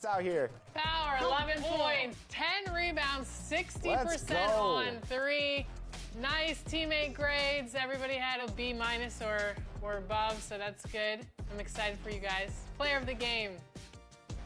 out here. Power, 11 points, 10 rebounds, 60% on 3. Nice teammate grades. Everybody had a B- or above, so that's good. I'm excited for you guys. Player of the game,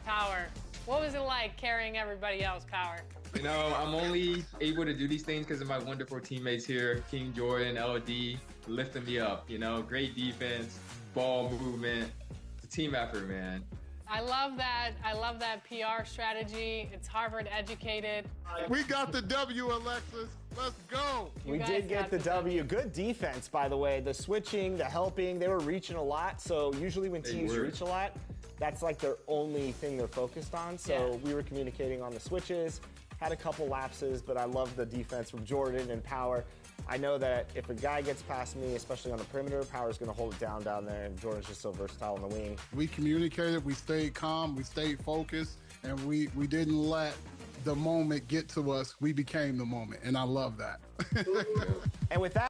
Power. What was it like carrying everybody else, Power? You know, I'm only able to do these things because of my wonderful teammates here, King Jordan, LD, lifting me up. You know, great defense, ball movement. It's a team effort, man. I love that. I love that PR strategy. It's Harvard educated. We got the W, Alexis. Let's go. We did get the W. Good defense, by the way. The switching, the helping, they were reaching a lot. So usually when teams reach a lot, that's like their only thing they're focused on. So we were communicating on the switches, had a couple lapses, but I love the defense from Jordan and Power. I know that if a guy gets past me, especially on the perimeter, Power's going to hold it down there, and Jordan's just so versatile on the wing. We communicated, we stayed calm, we stayed focused, and we didn't let the moment get to us. We became the moment, and I love that. And with that,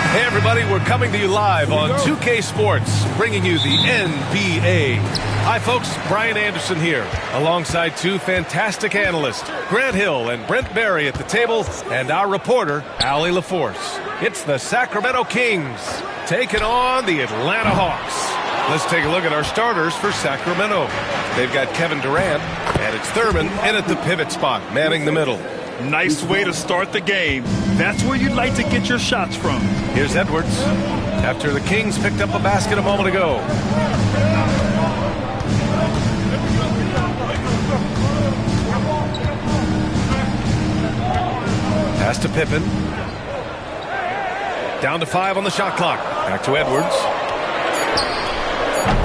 Hey everybody, we're coming to you live on 2K Sports, bringing you the NBA. Hi folks, Brian Anderson here, alongside two fantastic analysts, Grant Hill and Brent Barry at the table, and our reporter, Allie LaForce. It's the Sacramento Kings taking on the Atlanta Hawks. Let's take a look at our starters for Sacramento. They've got Kevin Durant, and it's Thurman in at the pivot spot, manning the middle. Nice way to start the game. That's where you'd like to get your shots from. Here's Edwards, after the Kings picked up a basket a moment ago. Pass to Pippen. Down to 5 on the shot clock. Back to Edwards.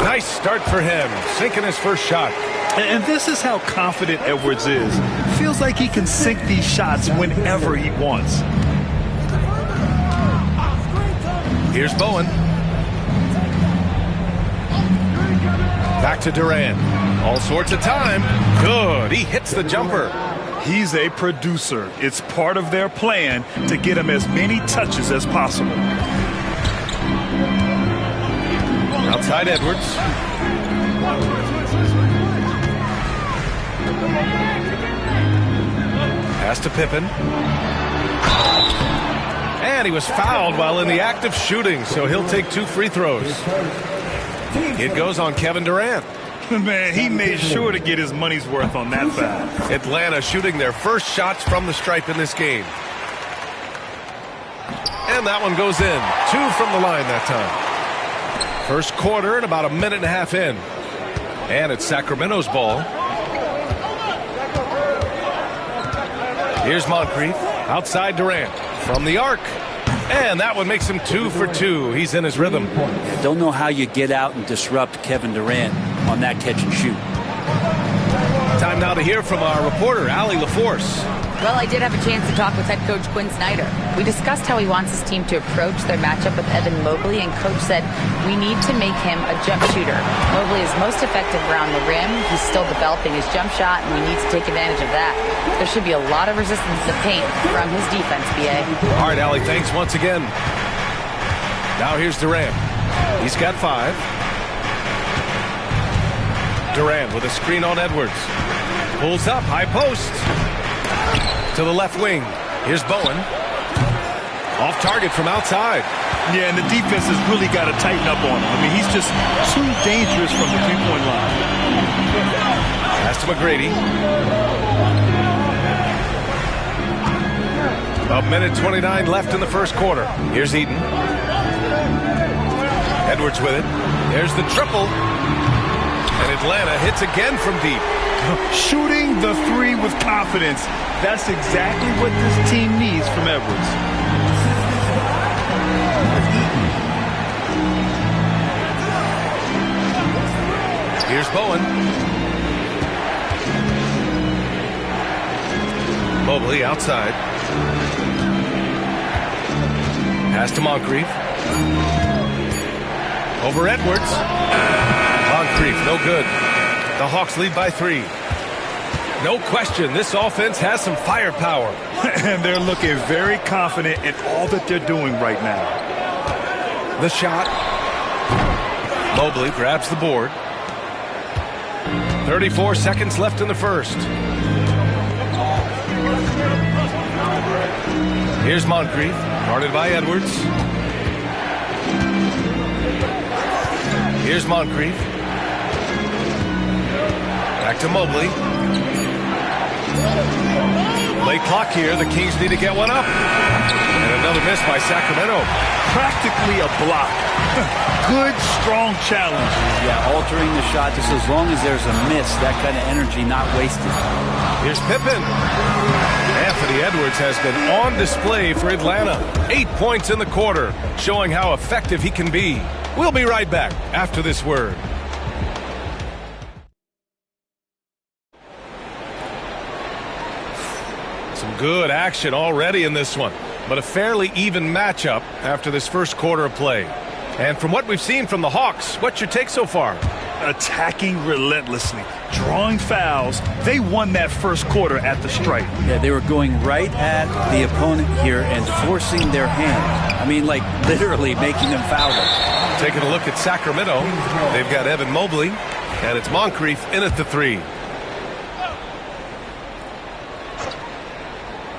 Nice start for him, sinking his first shot. And this is how confident Edwards is. Feels like he can sink these shots whenever he wants. Here's Bowen. Back to Durant. All sorts of time. Good. He hits the jumper. He's a producer. It's part of their plan to get him as many touches as possible. Outside Edwards. Pass to Pippen. And he was fouled while in the act of shooting, so he'll take 2 free throws. It goes on Kevin Durant. Man, he made sure to get his money's worth on that foul. Atlanta shooting their first shots from the stripe in this game. And that one goes in. 2 from the line that time. First quarter and about a minute and a half in. And it's Sacramento's ball. Here's Moncrief. Outside Durant. From the arc. And that one makes him 2 for 2. He's in his rhythm. Don't know how you get out and disrupt Kevin Durant on that catch and shoot. Time now to hear from our reporter, Allie LaForce. Well, I did have a chance to talk with head coach Quinn Snyder. We discussed how he wants his team to approach their matchup with Evan Mobley, and coach said, we need to make him a jump shooter. Mobley is most effective around the rim. He's still developing his jump shot, and we need to take advantage of that. There should be a lot of resistance to paint from his defense, BA. All right, Allie, thanks once again. Now here's Durant. He's got 5. Durant with a screen on Edwards. Pulls up, high post. To the left wing. Here's Bowen. Off target from outside. Yeah, and the defense has really got to tighten up on him. I mean, he's just too dangerous from the three-point line. Pass to McGrady. A minute 29 left in the first quarter. Here's Eden. Edwards with it. There's the triple. And Atlanta hits again from deep. Shooting the 3 with confidence. That's exactly what this team needs from Edwards. Here's Bowen. Mobley outside. Pass to Moncrief. Over Edwards. Moncrief, no good. The Hawks lead by 3. No question, this offense has some firepower. And they're looking very confident in all that they're doing right now. The shot. Mobley grabs the board. 34 seconds left in the first. Here's Moncrief, guarded by Edwards. Here's Moncrief. Back to Mobley. Late clock here. The Kings need to get one up. And Another miss by Sacramento. Practically a block. Good, strong challenge. Yeah, altering the shot just as long as there's a miss, that kind of energy not wasted. Here's Pippen. Anthony Edwards has been on display for Atlanta. 8 points in the quarter, showing how effective he can be. We'll be right back after this word. Some good action already in this one, but a fairly even matchup after this first quarter of play. And from what we've seen from the Hawks, what's your take so far? Attacking relentlessly, drawing fouls. They won that first quarter at the stripe. Yeah, they were going right at the opponent here and forcing their hand. I mean, like literally making them foul them. Taking a look at Sacramento, they've got Evan Mobley, and it's Moncrief in at the 3.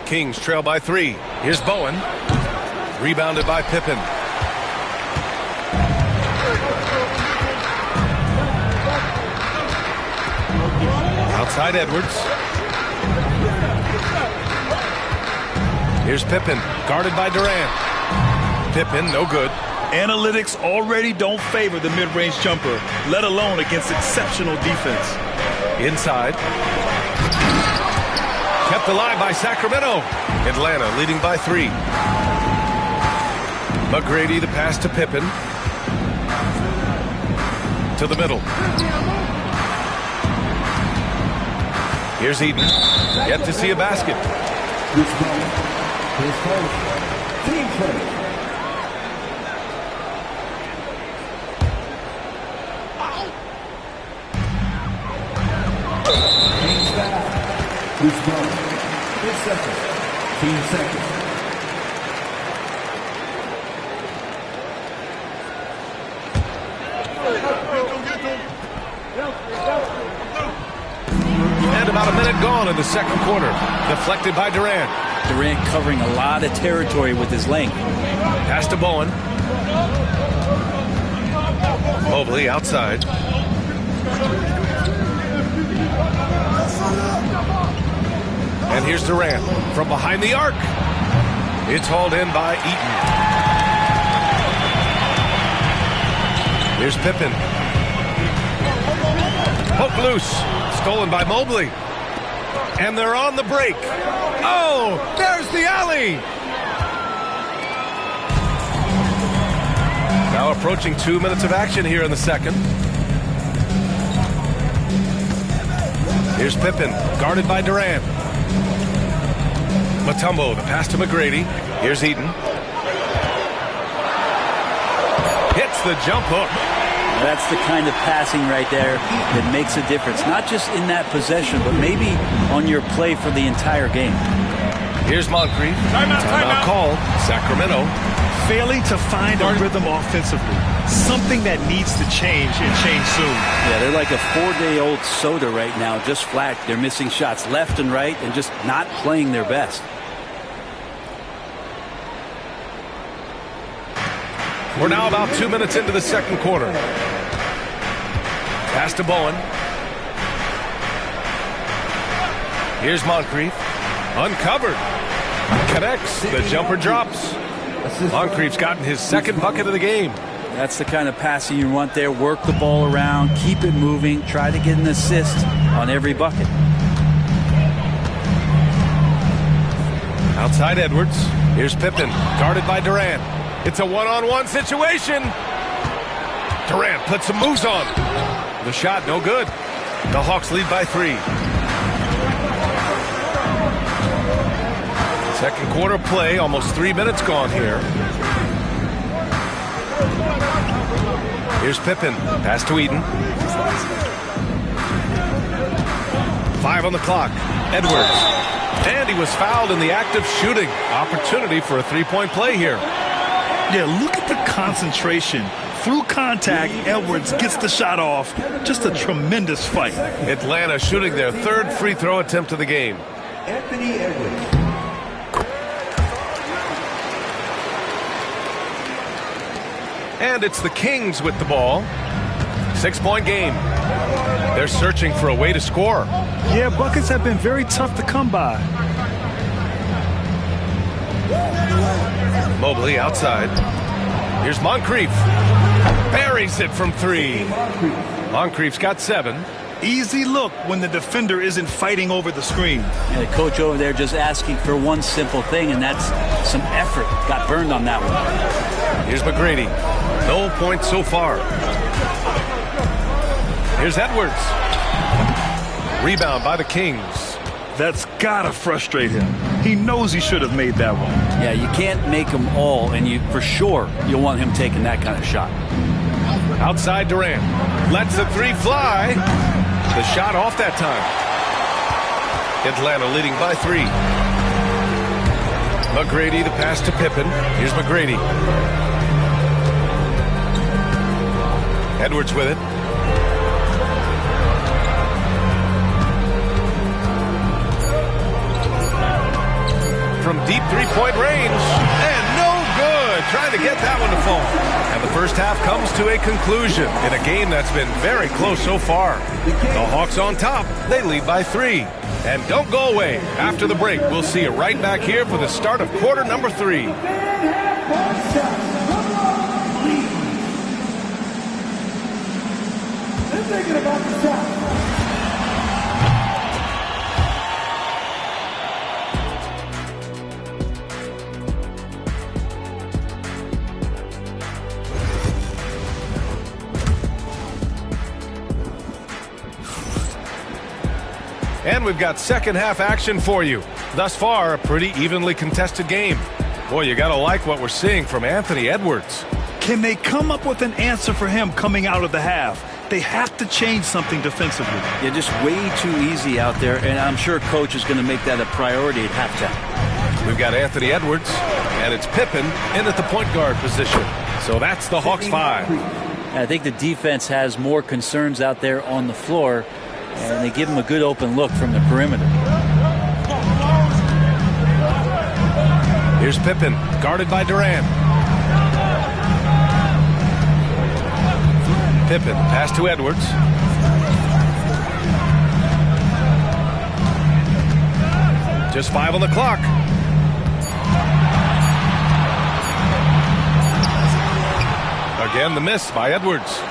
Kings trail by 3. Here's Bowen. Rebounded by Pippen. Outside Edwards. Here's Pippen, guarded by Durant. Pippen, no good. Analytics already don't favor the mid-range jumper, let alone against exceptional defense. Inside. Kept alive by Sacramento. Atlanta leading by 3. McGrady, the pass to Pippen. To the middle. Here's Eden. Yet to see a basket. And about a minute gone in the second quarter. Deflected by Durant. Durant covering a lot of territory with his length. Pass to Bowen. Mobley outside. And here's Durant from behind the arc. It's hauled in by Eaton. Here's Pippen. Poke loose. Stolen by Mobley. And they're on the break. Oh, there's the alley. Now approaching 2 minutes of action here in the second. Here's Pippen, guarded by Durant. Mutombo, the pass to McGrady. Here's Eaton. Hits the jump hook. That's the kind of passing right there that makes a difference. Not just in that possession, but maybe on your play for the entire game. Here's Moncrief. Timeout called. Sacramento. Failing to find a rhythm offensively. Something that needs to change and change soon. Yeah, they're like a 4-day-old soda right now, just flat. They're missing shots left and right and just not playing their best. We're now about 2 minutes into the second quarter. Pass to Bowen. Here's Moncrief. Uncovered. Connects. The jumper drops. Moncrief's gotten his second bucket of the game. That's the kind of passing you want there. Work the ball around. Keep it moving. Try to get an assist on every bucket. Outside Edwards. Here's Pippen. Guarded by Durant. It's a one-on-one situation. Durant puts some moves on. The shot, no good. The Hawks lead by 3. Second quarter play, almost 3 minutes gone here. Here's Pippen. Pass to Eden. 5 on the clock. Edwards. And he was fouled in the act of shooting. Opportunity for a three-point play here. Yeah, look at the concentration. Through contact, Edwards gets the shot off. Just a tremendous fight. Atlanta shooting their third free throw attempt of the game. Anthony Edwards. And it's the Kings with the ball. 6-point game. They're searching for a way to score. Yeah, buckets have been very tough to come by. Mobley outside. Here's Moncrief. Buries it from 3. Moncrief's got 7. Easy look when the defender isn't fighting over the screen. And the coach over there just asking for one simple thing, and that's some effort. Got burned on that one. Here's McGrady. No points so far. Here's Edwards. Rebound by the Kings. That's gotta frustrate him. He knows he should have made that one. Yeah, you can't make them all, and you for sure you'll want him taking that kind of shot. Outside Durant. Lets the 3 fly. The shot off that time. Atlanta leading by 3. McGrady, the pass to Pippen. Here's McGrady. Edwards with it. From deep 3-point range. And no good. Trying to get that one to fall. And the first half comes to a conclusion in a game that's been very close so far. The Hawks on top. They lead by 3. And don't go away. After the break, we'll see you right back here for the start of quarter number 3. Thinking about the shot. And we've got second half action for you. Thus far, a pretty evenly contested game. Boy, you gotta like what we're seeing from Anthony Edwards. Can they come up with an answer for him coming out of the half? They have to change something defensively. Yeah, just way too easy out there, and I'm sure coach is going to make that a priority at halftime. We've got Anthony Edwards, and it's Pippen in at the point guard position. So that's the Hawks 5. I think the defense has more concerns out there on the floor, and they give him a good open look from the perimeter. Here's Pippen, guarded by Durant. Pippen, pass to Edwards. Just 5 on the clock. Again, the miss by Edwards.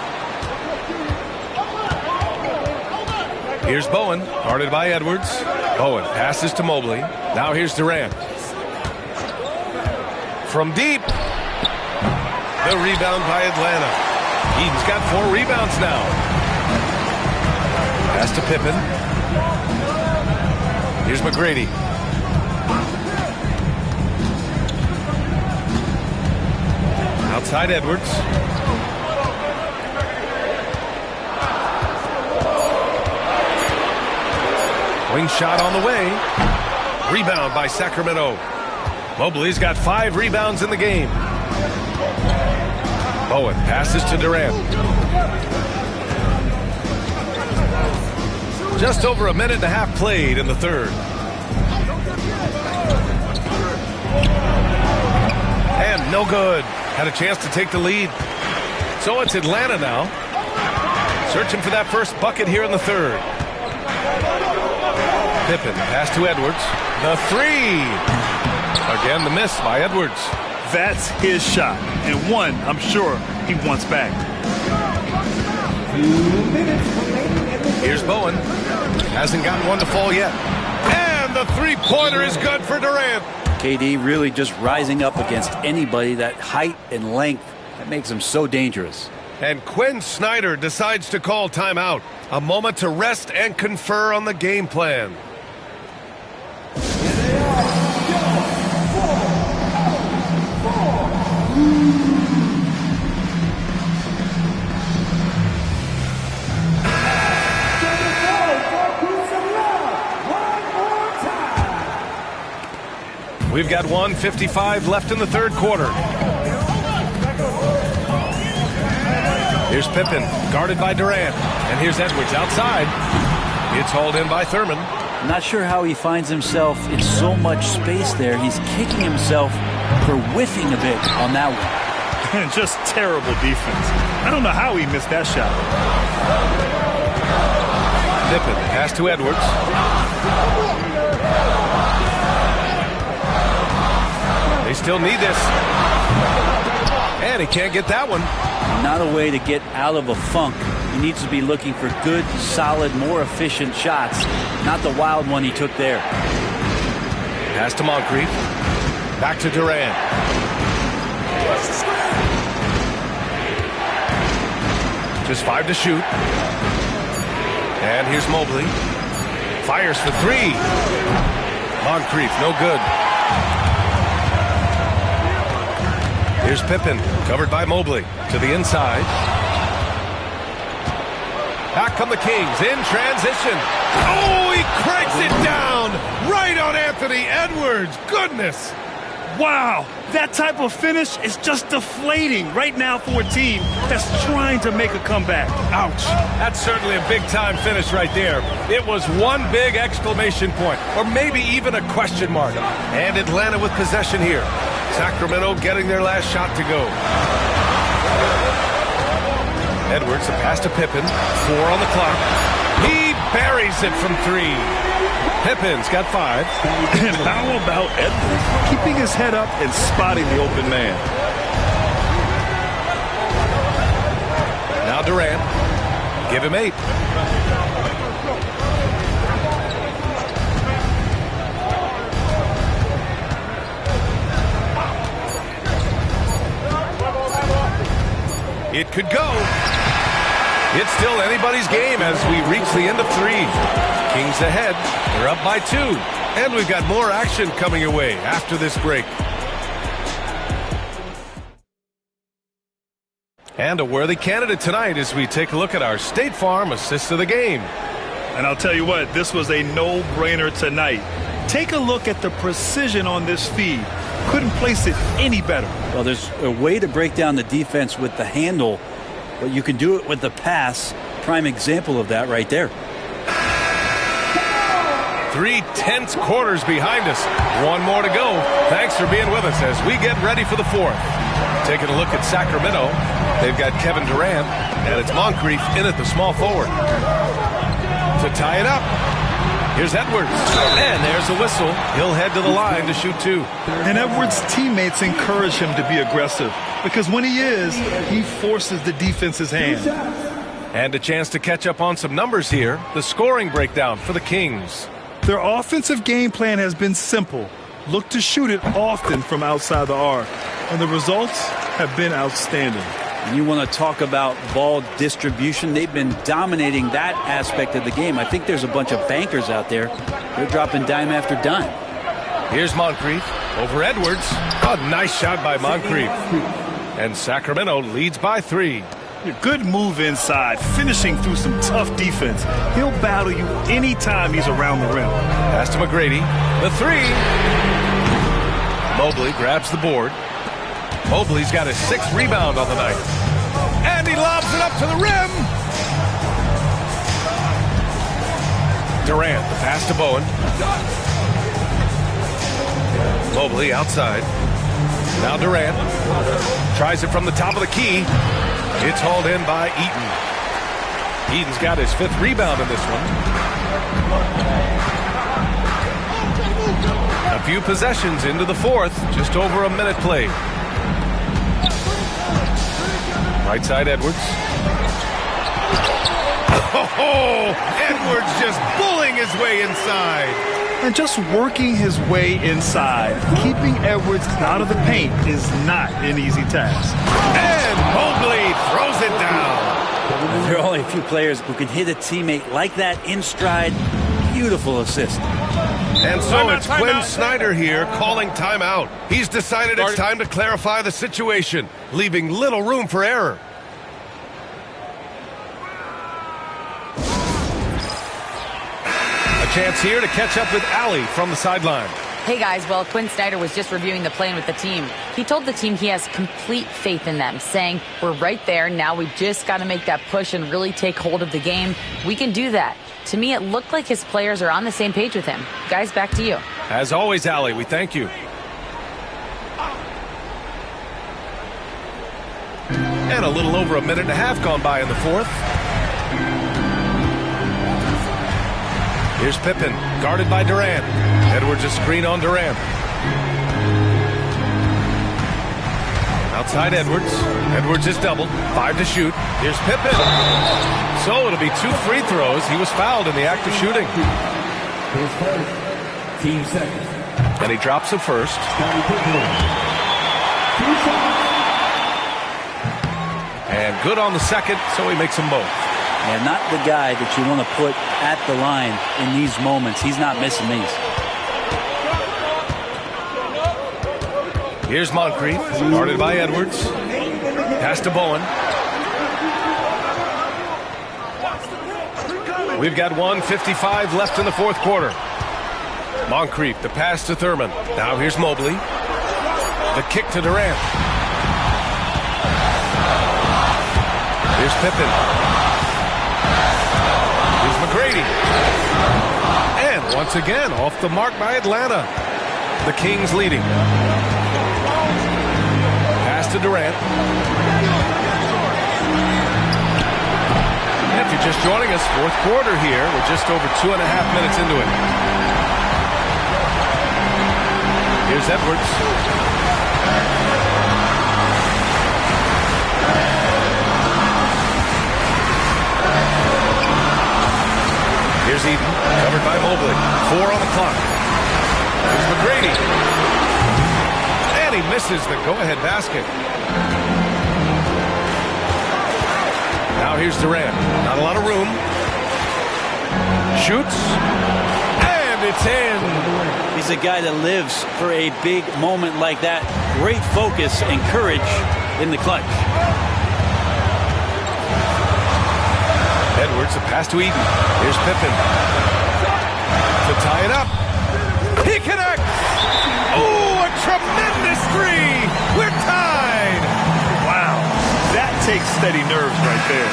Here's Bowen, guarded by Edwards. Bowen passes to Mobley. Now here's Durant. From deep. The rebound by Atlanta. Eden's got 4 rebounds now. Pass to Pippen. Here's McGrady. Outside Edwards. Wing shot on the way. Rebound by Sacramento. Mobley's got 5 rebounds in the game. Bowen passes to Durant. Just over a minute and a half played in the third. And no good. Had a chance to take the lead. So it's Atlanta now. Searching for that first bucket here in the third. Pippen, pass to Edwards. The 3. Again, the miss by Edwards. That's his shot, and one I'm sure he wants back. Here's Bowen. Hasn't gotten one to fall yet. And the 3-pointer is good for Durant. KD really just rising up against anybody. That height and length, that makes him so dangerous. And Quinn Snyder decides to call timeout. A moment to rest and confer on the game plan. We've got 1:55 left in the third quarter. Here's Pippen, guarded by Durant. And here's Edwards outside. It's hauled in by Thurman. I'm not sure how he finds himself in so much space there. He's kicking himself for whiffing a bit on that one. And just terrible defense. I don't know how he missed that shot. Pippen, pass to Edwards. They still need this. And he can't get that one. Not a way to get out of a funk. He needs to be looking for good, solid, more efficient shots, not the wild one he took there. Pass to Moncrief. Back to Durant. Just 5 to shoot. And here's Mobley. Fires for 3. Moncrief, no good. Here's Pippen, covered by Mobley. To the inside. Back come the Kings in transition. Oh, he cranks it down right on Anthony Edwards. Goodness. Wow, that type of finish is just deflating right now for a team that's trying to make a comeback. Ouch. That's certainly a big-time finish right there. It was one big exclamation point, or maybe even a question mark. And Atlanta with possession here. Sacramento getting their last shot to go. Edwards, a pass to Pippen. 4 on the clock. He buries it from 3. Pippin's got 5. And how about Edwards keeping his head up and spotting the open man? Now Durant. Give him 8. It could go. It's still anybody's game as we reach the end of 3. Kings ahead. They're up by 2. And we've got more action coming your way after this break. And a worthy candidate tonight as we take a look at our State Farm assist of the game. And I'll tell you what, this was a no-brainer tonight. Take a look at the precision on this feed. Couldn't place it any better. Well, there's a way to break down the defense with the handle, but you can do it with the pass. Prime example of that right there. 3 tense quarters behind us. 1 more to go. Thanks for being with us as we get ready for the 4th. Taking a look at Sacramento. They've got Kevin Durant, and it's Moncrief in at the small forward. To tie it up. Here's Edwards. And there's a whistle. He'll head to the line to shoot 2. And Edwards' teammates encourage him to be aggressive because when he is, he forces the defense's hand. And a chance to catch up on some numbers here. The scoring breakdown for the Kings. Their offensive game plan has been simple. Look to shoot it often from outside the arc. And the results have been outstanding. And you want to talk about ball distribution. They've been dominating that aspect of the game. I think there's a bunch of bankers out there. They're dropping dime after dime. Here's Moncrief over Edwards. A nice shot by Moncrief. And Sacramento leads by 3. Good move inside, finishing through some tough defense. He'll battle you anytime he's around the rim. Pass to McGrady. The 3. Mobley grabs the board. Mobley's got his 6th rebound on the night. And he lobs it up to the rim. Durant, the pass to Bowen. Mobley outside. Now Durant. Tries it from the top of the key. It's hauled in by Eaton. Eaton's got his 5th rebound in this one. A few possessions into the 4th. Just over a minute played. Right side, Edwards. Oh, Edwards just bullying his way inside. And just working his way inside. Keeping Edwards out of the paint is not an easy task. And Mobley throws it down. There are only a few players who can hit a teammate like that in stride. Beautiful assist. And so it's Quinn Snyder here calling timeout. He's decided it's time to clarify the situation, leaving little room for error. A chance here to catch up with Allie from the sideline. Hey guys, well, Quinn Snyder was just reviewing the plan with the team. He told the team he has complete faith in them, saying, we're right there, now we just got to make that push and really take hold of the game. We can do that. To me, it looked like his players are on the same page with him. Guys, back to you. As always, Allie, we thank you. And a little over a minute and a half gone by in the 4th. Here's Pippen, guarded by Durant. Edwards a screen on Durant. Outside Edwards. Edwards is doubled. 5 to shoot. Here's Pippen. So it'll be 2 free throws. He was fouled in the act of shooting. His first, team second. And he drops it first. And good on the second, so he makes them both. And not the guy that you want to put at the line in these moments. He's not missing these. Here's Moncrief, guarded by Edwards. Pass to Bowen. We've got 1:55 left in the fourth quarter. Moncrief, the pass to Thurman. Now here's Mobley. The kick to Durant. Here's Pippen. Here's McGrady. And once again, off the mark by Atlanta. The Kings leading. Pass to Durant. If you're just joining us, fourth quarter here. We're just over 2.5 minutes into it. Here's Edwards. Here's Eden, covered by Mobley. 4 on the clock. Here's McGrady. And he misses the go-ahead basket. Now here's Durant. Not a lot of room. Shoots. And it's in. He's a guy that lives for a big moment like that. Great focus and courage in the clutch. Edwards, a pass to Eden. Here's Pippen. To tie it up. He connects. Oh, a tremendous three. We're tied. Wow. That takes steady nerves right there.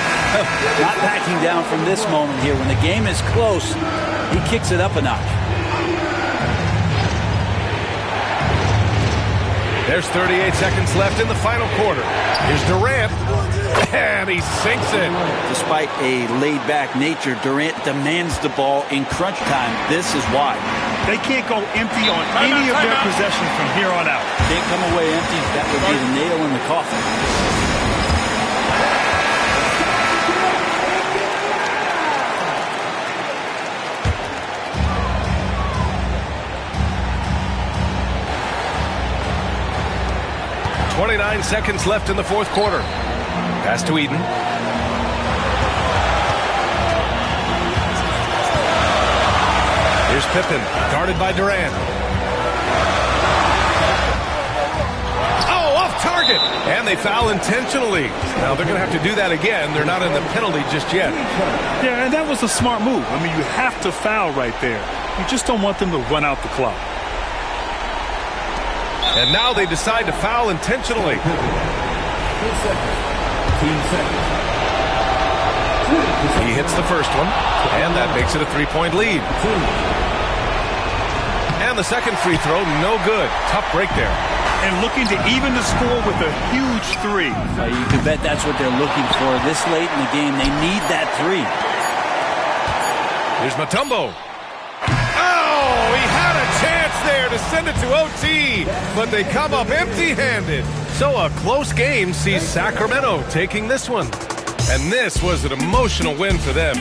Not backing down from this moment here. When the game is close, he kicks it up a notch. There's 38 seconds left in the final quarter. Here's Durant. And he sinks it. Despite a laid-back nature, Durant demands the ball in crunch time. This is why. They can't go empty on any of their possessions from here on out. Can't come away empty. That would be the nail in the coffin. .29 seconds left in the fourth quarter. Pass to Eden. Here's Pippen, guarded by Durant. Oh, off target! And they foul intentionally. Now they're going to have to do that again. They're not in the penalty just yet. Yeah, and that was a smart move. I mean, you have to foul right there. You just don't want them to run out the clock. And now they decide to foul intentionally. He hits the first one, and that makes it a 3-point lead. And the second free throw, no good. Tough break there. And looking to even the score with a huge three. You can bet that's what they're looking for this late in the game. They need that three. Here's Mutombo. Oh, he had a chance there to send it to OT, but they come up empty-handed. So a close game sees Sacramento taking this one. And this was an emotional win for them.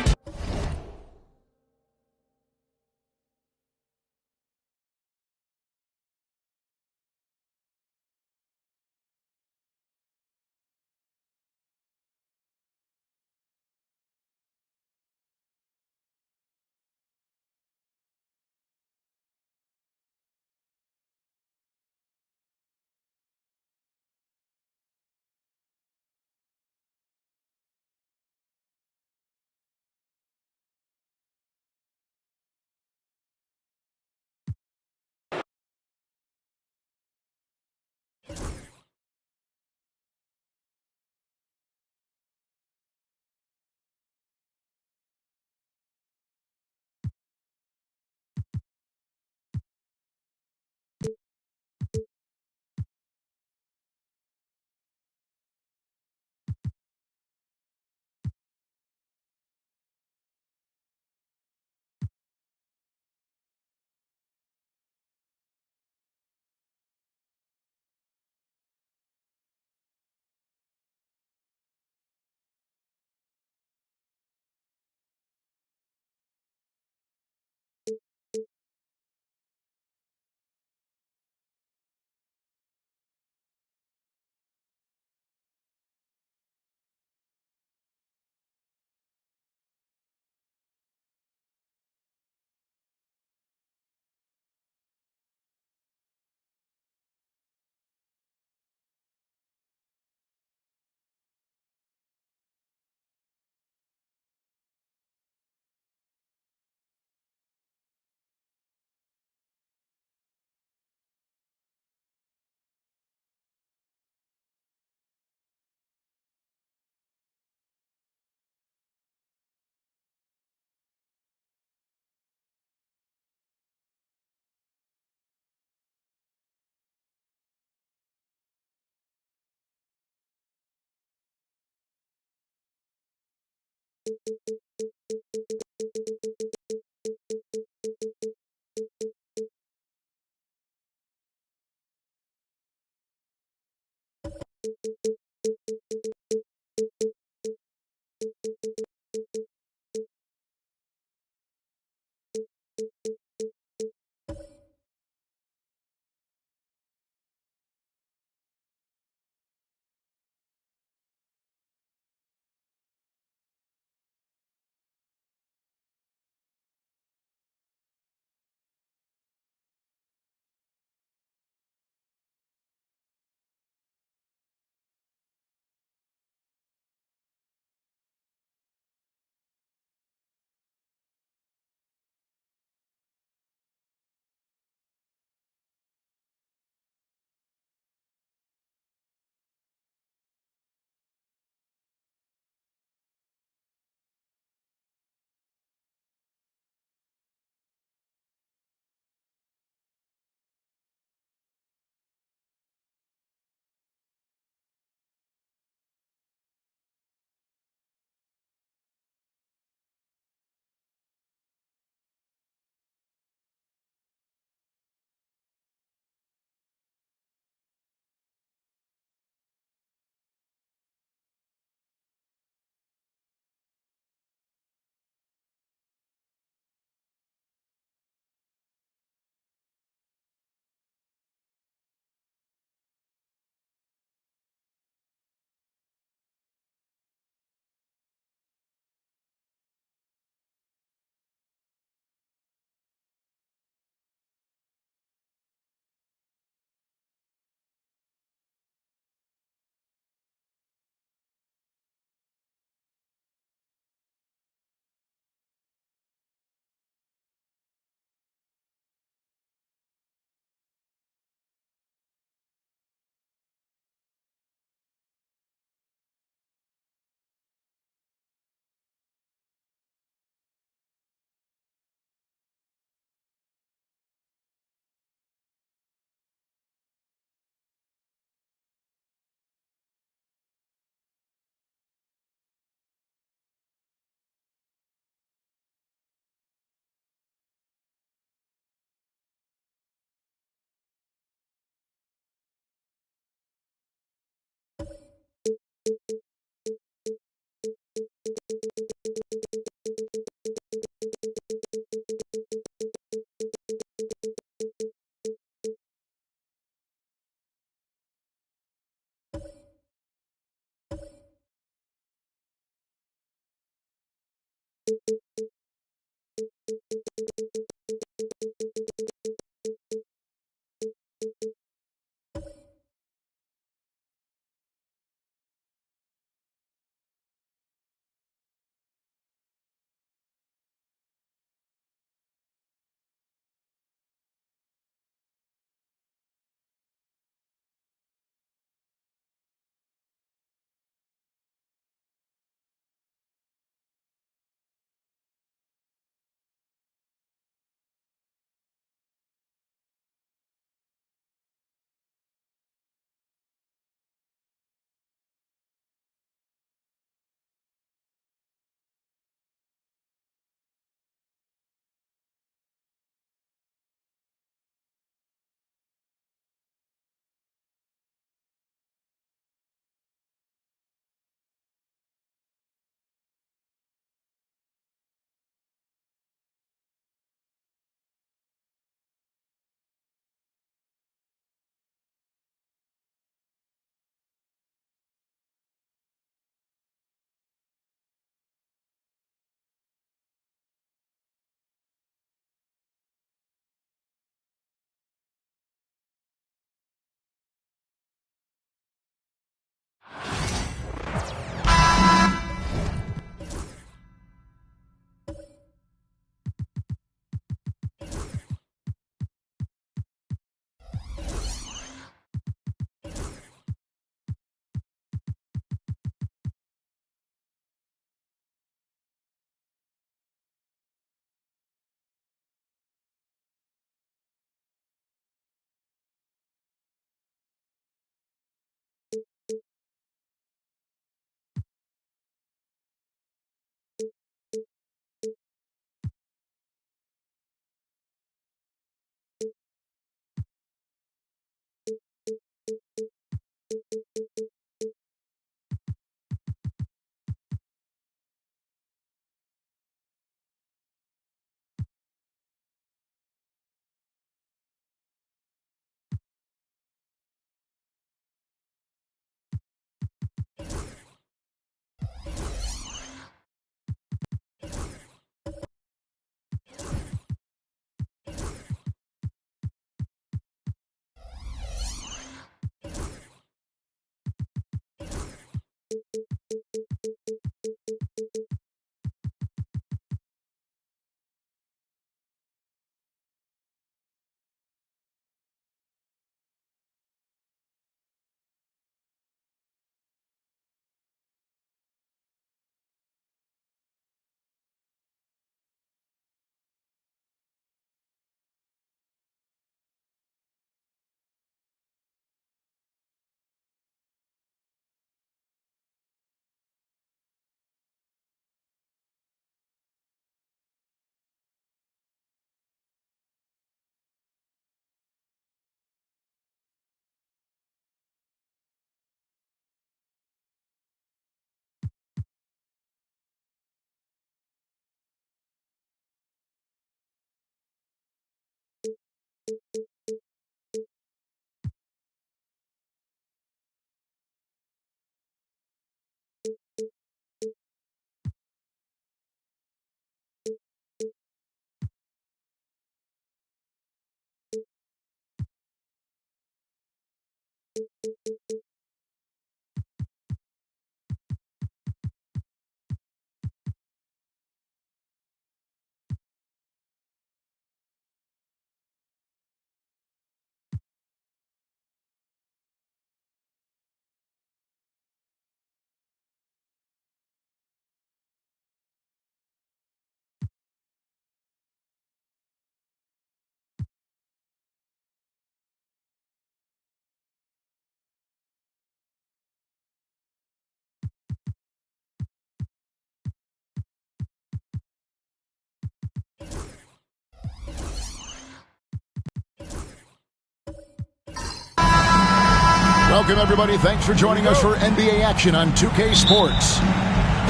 Welcome, everybody. Thanks for joining us for NBA action on 2K Sports.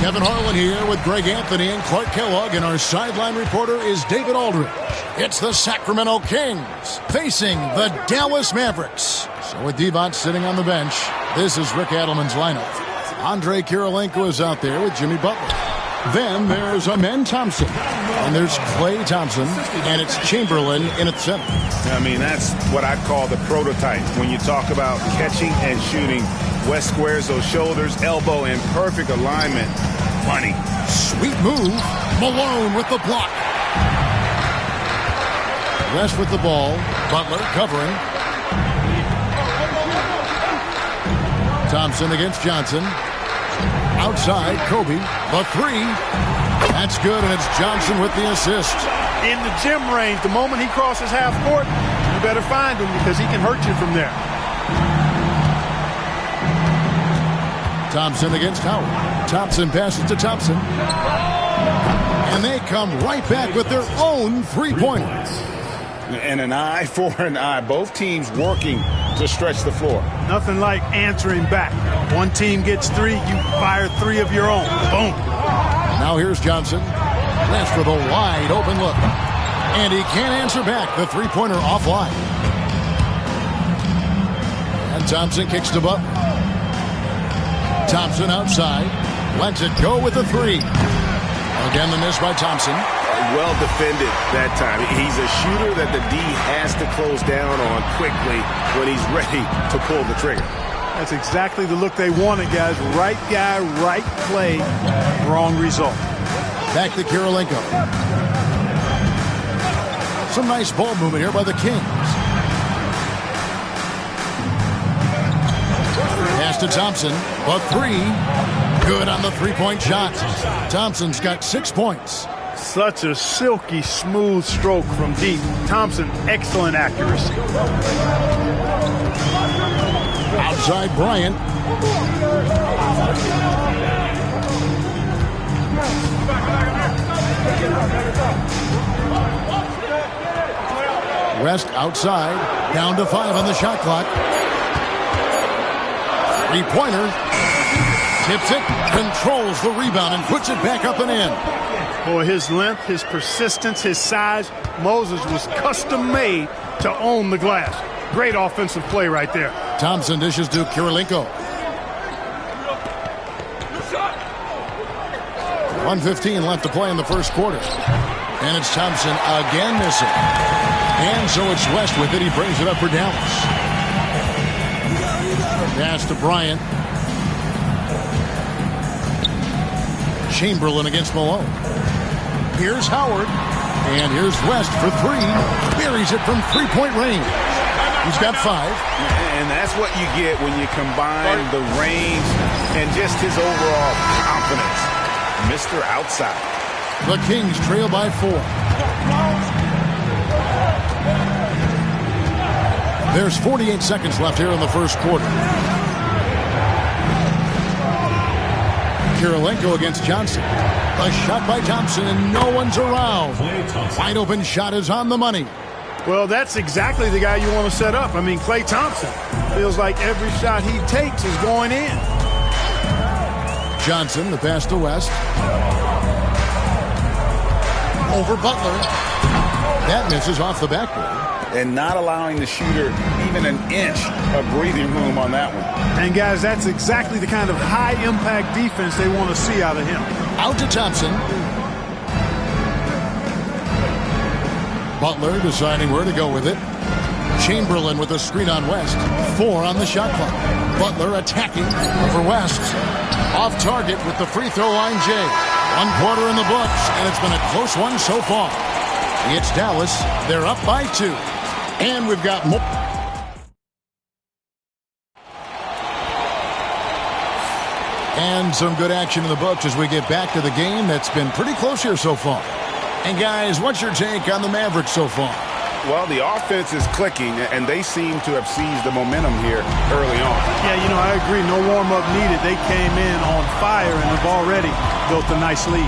Kevin Harlan here with Greg Anthony and Clark Kellogg, and our sideline reporter is David Aldridge. It's the Sacramento Kings facing the Dallas Mavericks. So with Devont sitting on the bench, this is Rick Adelman's lineup. Andre Kirilenko is out there with Jimmy Butler. Then there's Amen Thompson, and there's Klay Thompson, and it's Chamberlain in at center. I mean, that's what I call the prototype. When you talk about catching and shooting, West squares those shoulders, elbow in perfect alignment. Money. Sweet move. Malone with the block. West with the ball. Butler covering. Thompson against Johnson. Outside, Kobe, the three. That's good, and it's Johnson with the assist. In the gym range, the moment he crosses half court, you better find him because he can hurt you from there. Thompson against Howard. Thompson passes to Thompson. And they come right back with their own three-pointers. And an eye for an eye. Both teams working to stretch the floor. Nothing like answering back. One team gets three, you fire three of your own. Boom. Now here's Johnson. West with a wide open look. And he can't answer back. The three-pointer offline. And Thompson kicks to Butler. Thompson outside. Lets it go with the three. Again, the miss by Thompson. Well defended that time. He's a shooter that the D has to close down on quickly when he's ready to pull the trigger. That's exactly the look they wanted, guys. Right guy, right play, wrong result. Back to Kirilenko. Some nice ball movement here by the Kings. Pass to Thompson. A three. Good on the three-point shot. Thompson's got 6 points. Such a silky, smooth stroke from deep. Thompson, excellent accuracy. Outside Bryant. West outside. Down to 5 on the shot clock. Three-pointer. Tips it. Controls the rebound and puts it back up and in. Boy, his length, his persistence, his size. Moses was custom-made to own the glass. Great offensive play right there. Thompson dishes to Kirilenko. 1:15 left to play in the first quarter. And it's Thompson again missing. And so it's West with it. He brings it up for Dallas. Pass to Bryant. Chamberlain against Malone. Here's Howard. And here's West for three. Buries it from three-point range. He's got 5. And that's what you get when you combine the range and just his overall confidence. Mr. Outside. The Kings trail by 4. There's 48 seconds left here in the first quarter. Kirilenko against Johnson. A shot by Thompson, and no one's around. Wide open shot is on the money. Well, that's exactly the guy you want to set up. I mean, Klay Thompson feels like every shot he takes is going in. Johnson, the pass to West. Over Butler. That misses off the backboard. and not allowing the shooter even an inch of breathing room on that one. And, guys, that's exactly the kind of high-impact defense they want to see out of him. Out to Thompson. Butler deciding where to go with it. Chamberlain with a screen on West. 4 on the shot clock. Butler attacking over West. Off target with the free throw line, Jay. 1 quarter in the books, and it's been a close one so far. It's Dallas. They're up by 2. And we've got more. And some good action in the books as we get back to the game that's been pretty close here so far. And, guys, what's your take on the Mavericks so far? Well, the offense is clicking, and they seem to have seized the momentum here early on. Yeah, you know, I agree. No warm-up needed. They came in on fire and have already built a nice lead.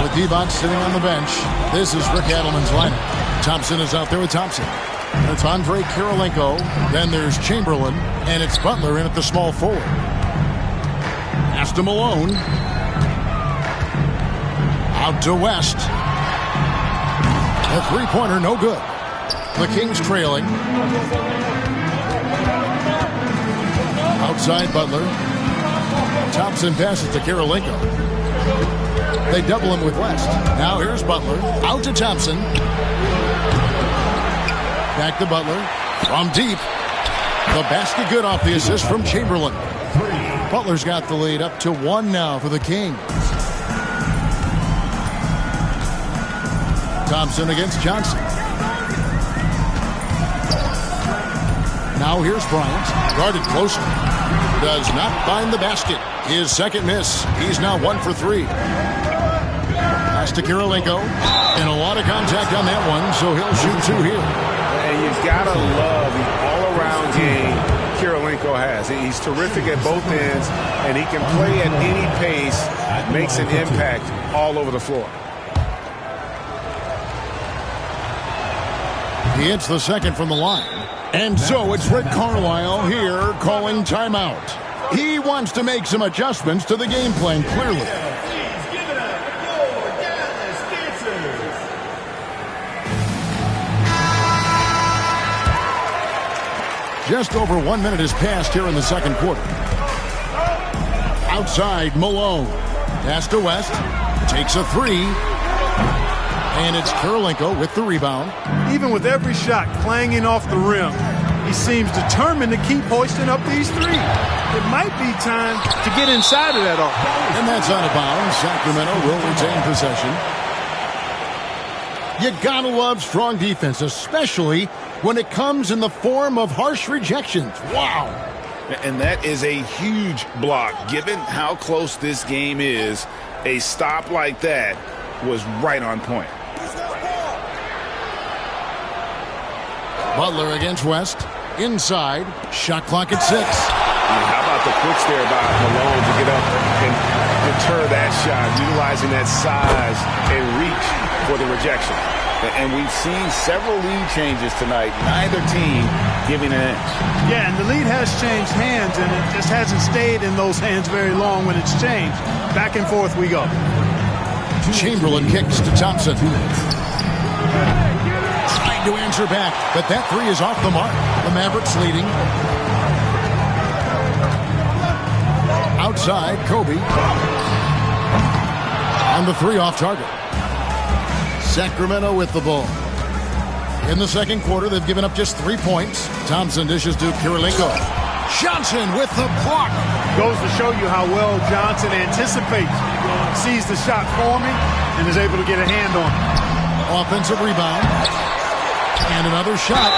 With Divac sitting on the bench, this is Rick Adelman's lineup. Thompson is out there with Thompson. It's Andre Kirilenko. Then there's Chamberlain, and it's Butler in at the small forward. Pass to Malone. Out to West. A three-pointer, no good. The Kings trailing. Outside Butler. Thompson passes to Kirilenko. They double him with West. Now here's Butler. Out to Thompson. Back to Butler. From deep. The basket good off the assist from Chamberlain. Butler's got the lead up to 1 now for the Kings. Thompson against Johnson. Now here's Bryant. Guarded closely. Does not find the basket. His second miss. He's now 1 for 3. Pass to Kirilenko. And a lot of contact on that one, so he'll shoot 2 here. And you've got to love the all-around game Kirilenko has. He's terrific at both ends, and he can play at any pace, makes an impact all over the floor. He hits the second from the line. And so it's Rick Carlisle here calling timeout. He wants to make some adjustments to the game plan, clearly. Just over 1 minute has passed here in the second quarter. Outside, Malone. Pass to West. Takes a 3. And it's Kirilenko with the rebound. Even with every shot clanging off the rim, he seems determined to keep hoisting up these 3. It might be time to get inside of that offense. And that's out of bounds. Sacramento will retain possession. You gotta love strong defense, especially when it comes in the form of harsh rejections. Wow. And that is a huge block. Given how close this game is, a stop like that was right on point. Butler against West. Inside. Shot clock at 6. How about the quick stare by Malone to get up and deter that shot, utilizing that size and reach for the rejection. And we've seen several lead changes tonight. Neither team giving an inch. Yeah, and the lead has changed hands, and it just hasn't stayed in those hands very long when it's changed. Back and forth we go. Chamberlain kicks to Thompson. Trying to answer back, but that 3 is off the mark. The Mavericks leading. Outside, Kobe. On the 3 off target. Sacramento with the ball. In the second quarter, they've given up just 3 points. Thompson dishes to Kirilenko. Johnson with the block. Goes to show you how well Johnson anticipates. Sees the shot forming and is able to get a hand on it. Offensive rebound. And another shot.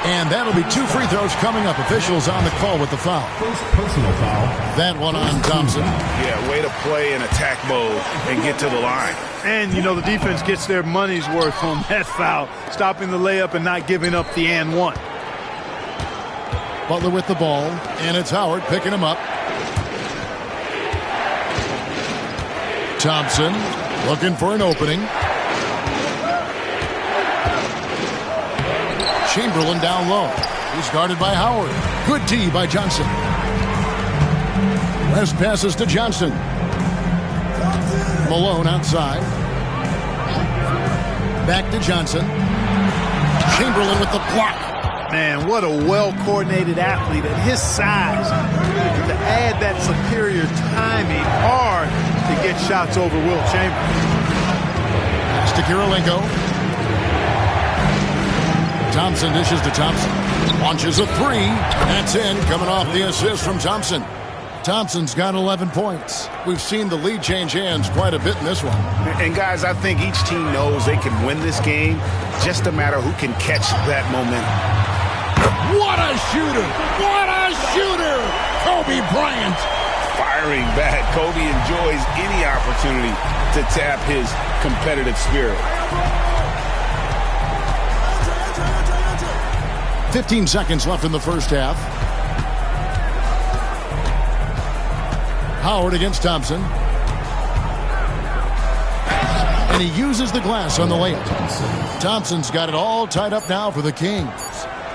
And that'll be 2 free throws coming up. Officials on the call with the foul. First personal foul. That one on Thompson. Yeah, way to play in attack mode and get to the line. And, you know, the defense gets their money's worth on that foul. Stopping the layup and not giving up the and one. Butler with the ball. And it's Howard picking him up. Thompson looking for an opening. Chamberlain down low. He's guarded by Howard. Good D by Johnson. West passes to Johnson. Malone outside. Back to Johnson. Chamberlain with the block. Man, what a well-coordinated athlete at his size. To add that superior timing, hard to get shots over Wilt Chamberlain. Pass to Kirilenko. Thompson dishes to Thompson. Launches a three. That's in, coming off the assist from Thompson. Thompson's got 11 points. We've seen the lead change hands quite a bit in this one. And guys, I think each team knows they can win this game. Just a matter who can catch that momentum. What a shooter! What a shooter! Kobe Bryant. Firing back. Kobe enjoys any opportunity to tap his competitive spirit. 15 seconds left in the first half. Howard against Thompson. And he uses the glass on the layup. Thompson's got it all tied up now for the Kings.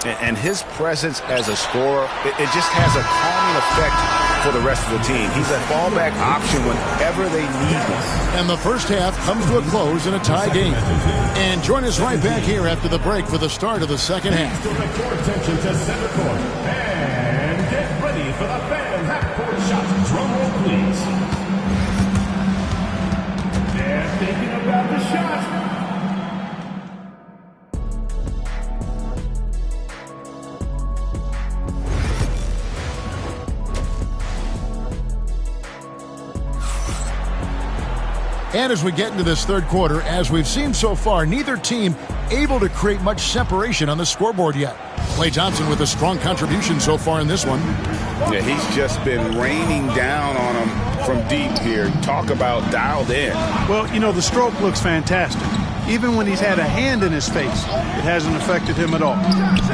And his presence as a scorer, it just has a calming effect for the rest of the team. He's a fallback option whenever they need him. And the first half comes to a close in a tie game. And join us right back here after the break for the start of the second half. Direct your attention to center court. And get ready for the fan half-court shot. Drum roll, please. They're thinking about the shot. And as we get into this third quarter, as we've seen so far, neither team able to create much separation on the scoreboard yet. Klay Thompson with a strong contribution so far in this one. Yeah, he's just been raining down on him from deep here. Talk about dialed in. Well, you know, the stroke looks fantastic. Even when he's had a hand in his face, it hasn't affected him at all.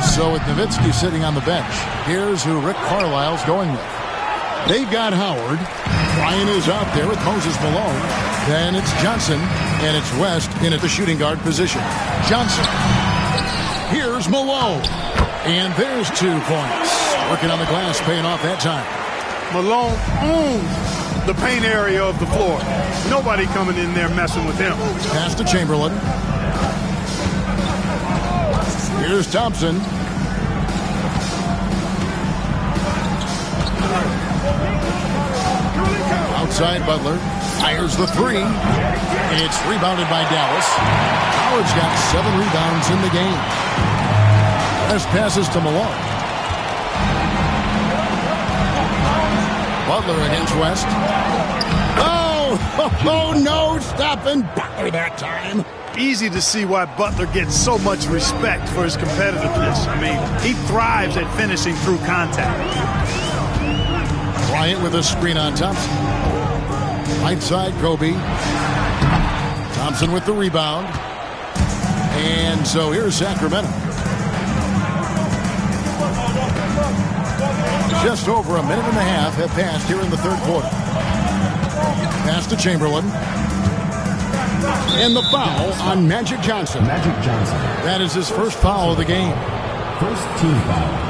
So with Nowitzki sitting on the bench, here's who Rick Carlisle's going with. They've got Howard. Bryant is out there with Moses Malone. Then it's Johnson, and it's West in at the shooting guard position. Johnson. Here's Malone. And there's 2 points. Working on the glass, paying off that time. Malone owns the paint area of the floor. Nobody coming in there messing with him. Pass to Chamberlain. Here's Thompson. Outside Butler. Fires the three. It's rebounded by Dallas. Howard's got 7 rebounds in the game. As passes to Malone. Butler against West. Oh, no, stopping Butler that time. Easy to see why Butler gets so much respect for his competitiveness. I mean, he thrives at finishing through contact. Bryant with a screen on Thompson. Right side, Kobe. Thompson with the rebound. And so here's Sacramento. Just over a minute and a half have passed here in the third quarter. Pass to Chamberlain. And the foul on Magic Johnson. Magic Johnson. That is his first foul of the game. First team foul.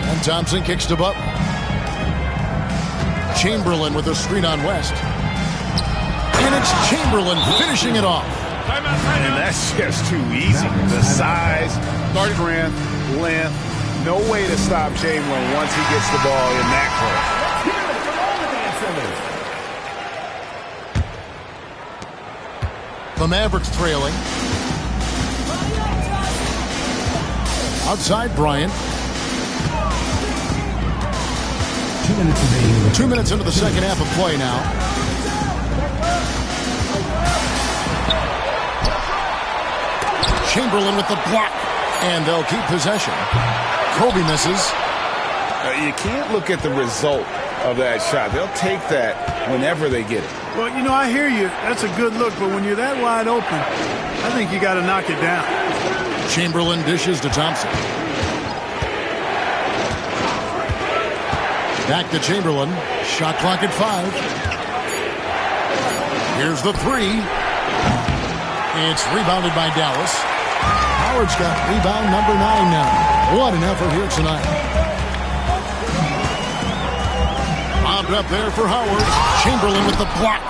And Thompson kicks to Butler. Chamberlain with a screen on West. And it's Chamberlain finishing it off. And that's just too easy. The size, strength, length, no way to stop Chamberlain once he gets the ball in that close. The Mavericks trailing. Outside Bryant. 2 minutes remaining. 2 minutes into the second half of play now. Chamberlain with the block. And they'll keep possession. Kobe misses. You can't look at the result of that shot. They'll take that whenever they get it. Well, you know, I hear you. That's a good look, but when you're that wide open, I think you got to knock it down. Chamberlain dishes to Thompson. Back to Chamberlain. Shot clock at 5. Here's the three. It's rebounded by Dallas. Howard's got rebound number 9 now. What an effort here tonight. Lobbed up there for Howard. Chamberlain with the block.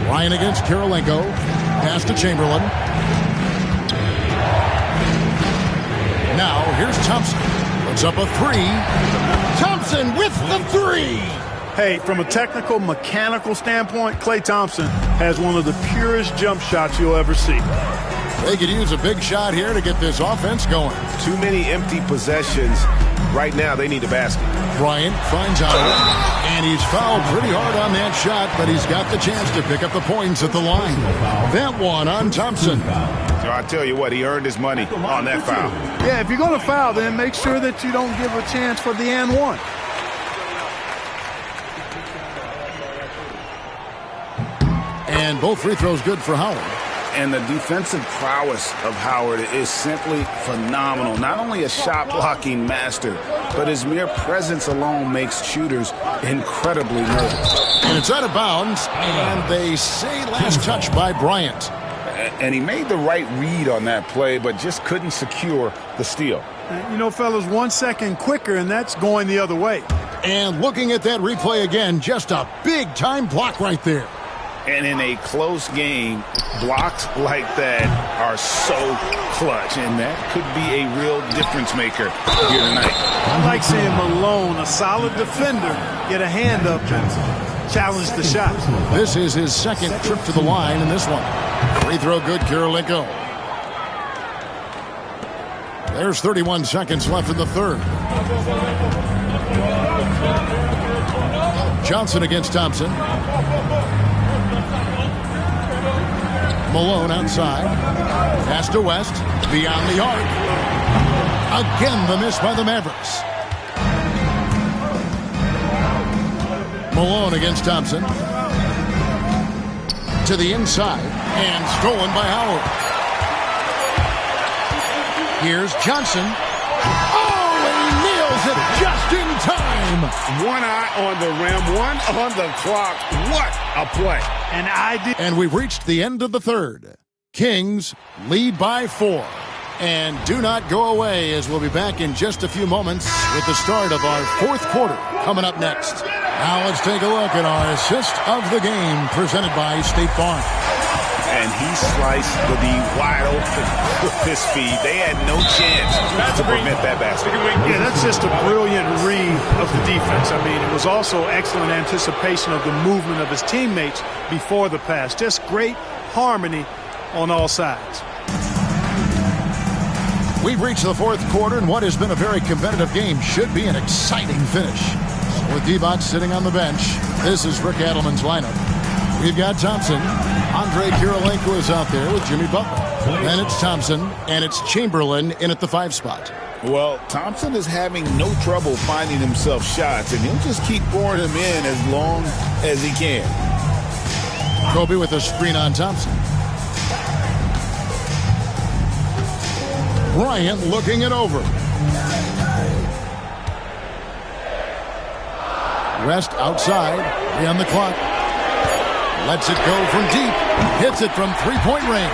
Ryan against Kirilenko. Pass to Chamberlain. Now, here's Thompson. Puts up a three. Thompson with the three. Hey, from a technical, mechanical standpoint, Klay Thompson has one of the purest jump shots you'll ever see. They could use a big shot here to get this offense going. Too many empty possessions. Right now, they need a basket. Bryant finds out, and he's fouled pretty hard on that shot, but he's got the chance to pick up the points at the line. That one on Thompson. So I tell you what, he earned his money on that foul. Yeah, if you're going to foul, then make sure that you don't give a chance for the and one. And both free throws good for Howard. And the defensive prowess of Howard is simply phenomenal. Not only a shot-blocking master, but his mere presence alone makes shooters incredibly nervous. And it's out of bounds, and they say last touch by Bryant. And he made the right read on that play, but just couldn't secure the steal. You know, fellas, 1 second quicker, and that's going the other way. And looking at that replay again, just a big-time block right there. And in a close game, blocks like that are so clutch, and that could be a real difference maker here tonight. I like seeing Malone, a solid defender, get a hand up and challenge the shot. This is his second trip to the line in this one. Free throw good, Kirilenko. There's 31 seconds left in the third. Johnson against Thompson. Malone outside. Pass to West. Beyond the arc. Again, the miss by the Mavericks. Malone against Thompson. To the inside. And stolen by Howard. Here's Johnson. Oh, and he nails it just in time. One eye on the rim, one on the clock. What a play. And we've reached the end of the third. Kings lead by 4. And do not go away, as we'll be back in just a few moments with the start of our fourth quarter coming up next. Now let's take a look at our assist of the game presented by State Farm. And he sliced the D wide open with his feed. They had no chance to prevent that basket. Yeah, that's just a brilliant read of the defense. I mean, it was also excellent anticipation of the movement of his teammates before the pass. Just great harmony on all sides. We've reached the fourth quarter, and what has been a very competitive game should be an exciting finish. So with D-Box sitting on the bench, this is Rick Adelman's lineup. We've got Thompson. Andre Kirilenko is out there with Jimmy Butler. Then it's Thompson, and it's Chamberlain in at the 5 spot. Well, Thompson is having no trouble finding himself shots, and he'll just keep pouring them in as long as he can. Kobe with a screen on Thompson. Bryant looking it over. West outside, 3 on the clock. Lets it go from deep. Hits it from 3-point range.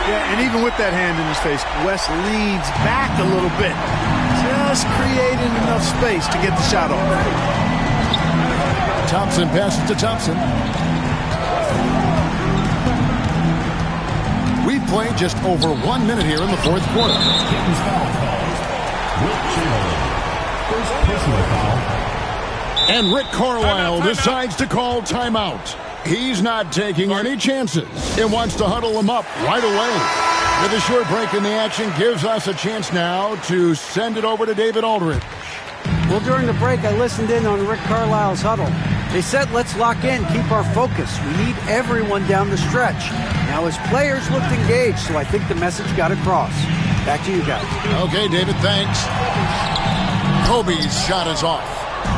Yeah, and even with that hand in his face, West leads back a little bit. Just creating enough space to get the shot off. Thompson passes to Thompson. We've played just over 1 minute here in the fourth quarter. And Rick Carlisle decides to call timeout. He's not taking any chances and wants to huddle them up right away. With a short break in the action gives us a chance now to send it over to David Aldridge. Well, during the break, I listened in on Rick Carlisle's huddle. They said, let's lock in, keep our focus. We need everyone down the stretch. Now, his players looked engaged, so I think the message got across. Back to you guys. Okay, David, thanks. Kobe's shot is off.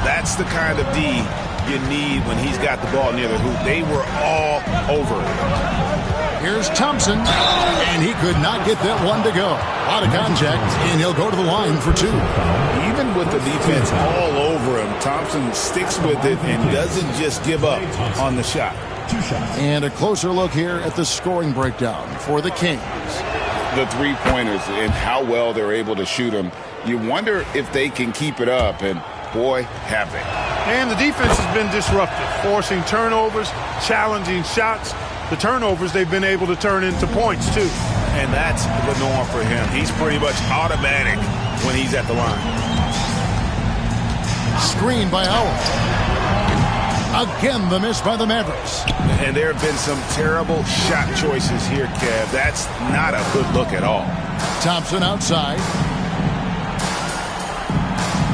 That's the kind of D you need when he's got the ball near the hoop. They were all over it. Here's Thompson, and he could not get that one to go. A lot of contact, and he'll go to the line for 2. Even with the defense all over him, Thompson sticks with it and doesn't just give up on the shot. And a closer look here at the scoring breakdown for the Kings. The three-pointers and how well they're able to shoot them You wonder if they can keep it up, and boy, have they. And the defense has been disruptive, forcing turnovers, challenging shots. The turnovers they've been able to turn into points, too. And that's the norm for him. He's pretty much automatic when he's at the line. Screen by Howard. Again, the miss by the Mavericks. And there have been some terrible shot choices here, Kev. That's not a good look at all. Thompson outside.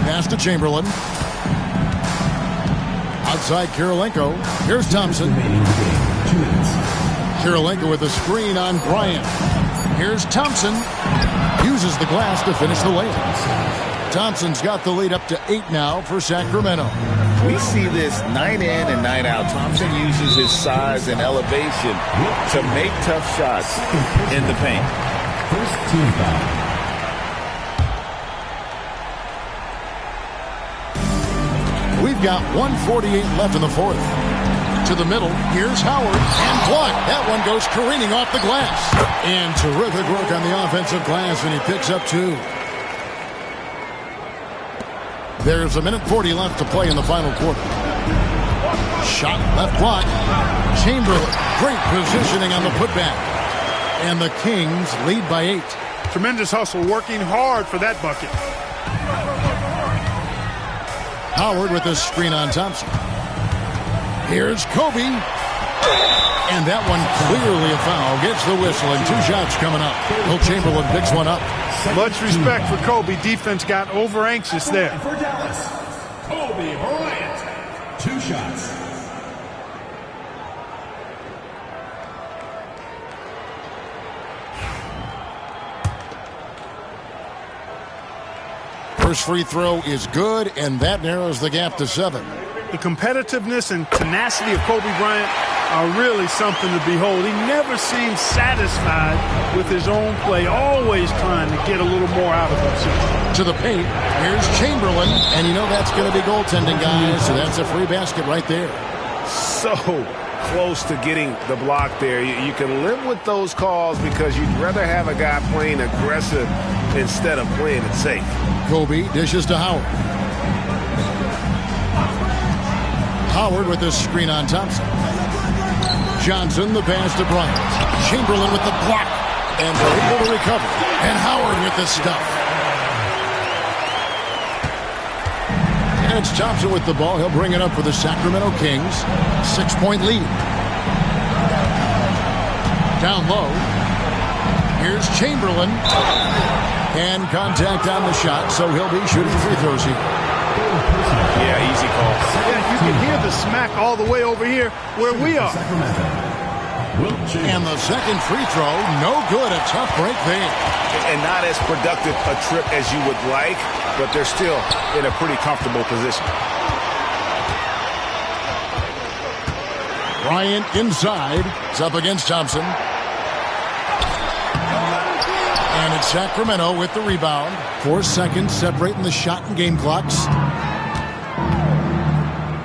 Pass to Chamberlain. Outside Kirilenko. Here's Thompson. Kirilenko with a screen on Bryant. Here's Thompson. Uses the glass to finish the layup. Thompson's got the lead up to 8 now for Sacramento. We see this night in and night out. Thompson uses his size and elevation to make tough shots in the paint. First team foul. We've got 1:48 left in the fourth. To the middle, here's Howard, and blocked. That one goes careening off the glass. And terrific work on the offensive glass, and he picks up 2. There's 1:40 left to play in the final quarter. Shot left block. Chamberlain, great positioning on the putback. And the Kings lead by 8. Tremendous hustle, working hard for that bucket. Howard with a screen on Thompson. Here's Kobe. And that one clearly a foul. Gets the whistle, and 2 shots coming up. Will Chamberlain picks one up. Much respect for Kobe. Defense got over anxious there. For Dallas, Kobe Bryant. 2 shots. First free throw is good, and that narrows the gap to 7. The competitiveness and tenacity of Kobe Bryant are really something to behold. He never seems satisfied with his own play, always trying to get a little more out of himself. To the paint, here's Chamberlain, and you know that's going to be goaltending, guys, so that's a free basket right there. So close to getting the block there. You can live with those calls because you'd rather have a guy playing aggressive instead of playing it safe. Kobe dishes to Howard. Howard with the screen on Thompson. Johnson, the pass to Bryant. Chamberlain with the block. And they're able to recover. And Howard with the stuff. And it's Thompson with the ball. He'll bring it up for the Sacramento Kings. 6-point lead. Down low. Here's Chamberlain. And contact on the shot, so he'll be shooting free throws here. Yeah, easy call. Yeah, you can hear the smack all the way over here where we are. And the second free throw, no good. A tough break there. And not as productive a trip as you would like, but they're still in a pretty comfortable position. Bryant inside. It's up against Thompson. And it's Sacramento with the rebound. 4 seconds separating the shot and game clocks.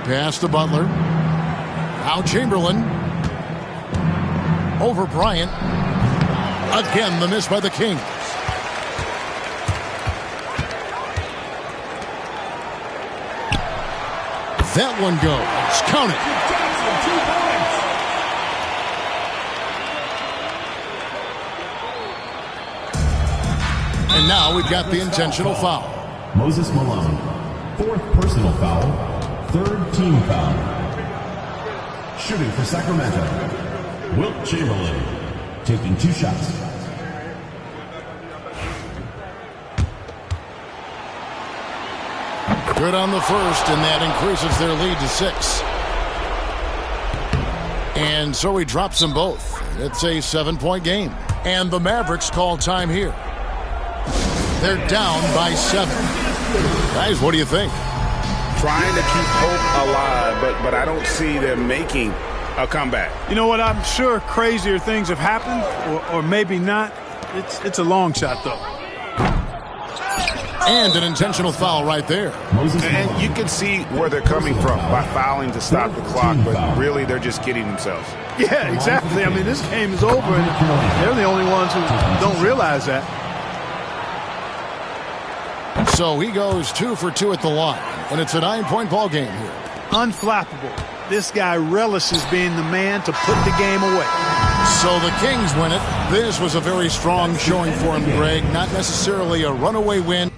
Pass to Butler. Now Chamberlain. Over Bryant. Again, the miss by the Kings. That one goes. Count it. And now we've got the intentional foul. Moses Malone, 4th personal foul, 3rd team foul. Shooting for Sacramento, Wilt Chamberlain, taking 2 shots. Good on the first, and that increases their lead to 6. And so he drops them both. It's a 7-point game. And the Mavericks call time here. They're down by 7. Guys, what do you think? Trying to keep hope alive, but I don't see them making a comeback. You know what? I'm sure crazier things have happened, or maybe not. It's a long shot, though. And an intentional foul right there. And you can see where they're coming from by fouling to stop the clock, but really they're just kidding themselves. Yeah, exactly. I mean, this game is over, and they're the only ones who don't realize that. So he goes 2 for 2 at the line, and it's a 9-point ball game here. Unflappable. This guy relishes being the man to put the game away. So the Kings win it. This was a very strong showing for him, Greg. Not necessarily a runaway win.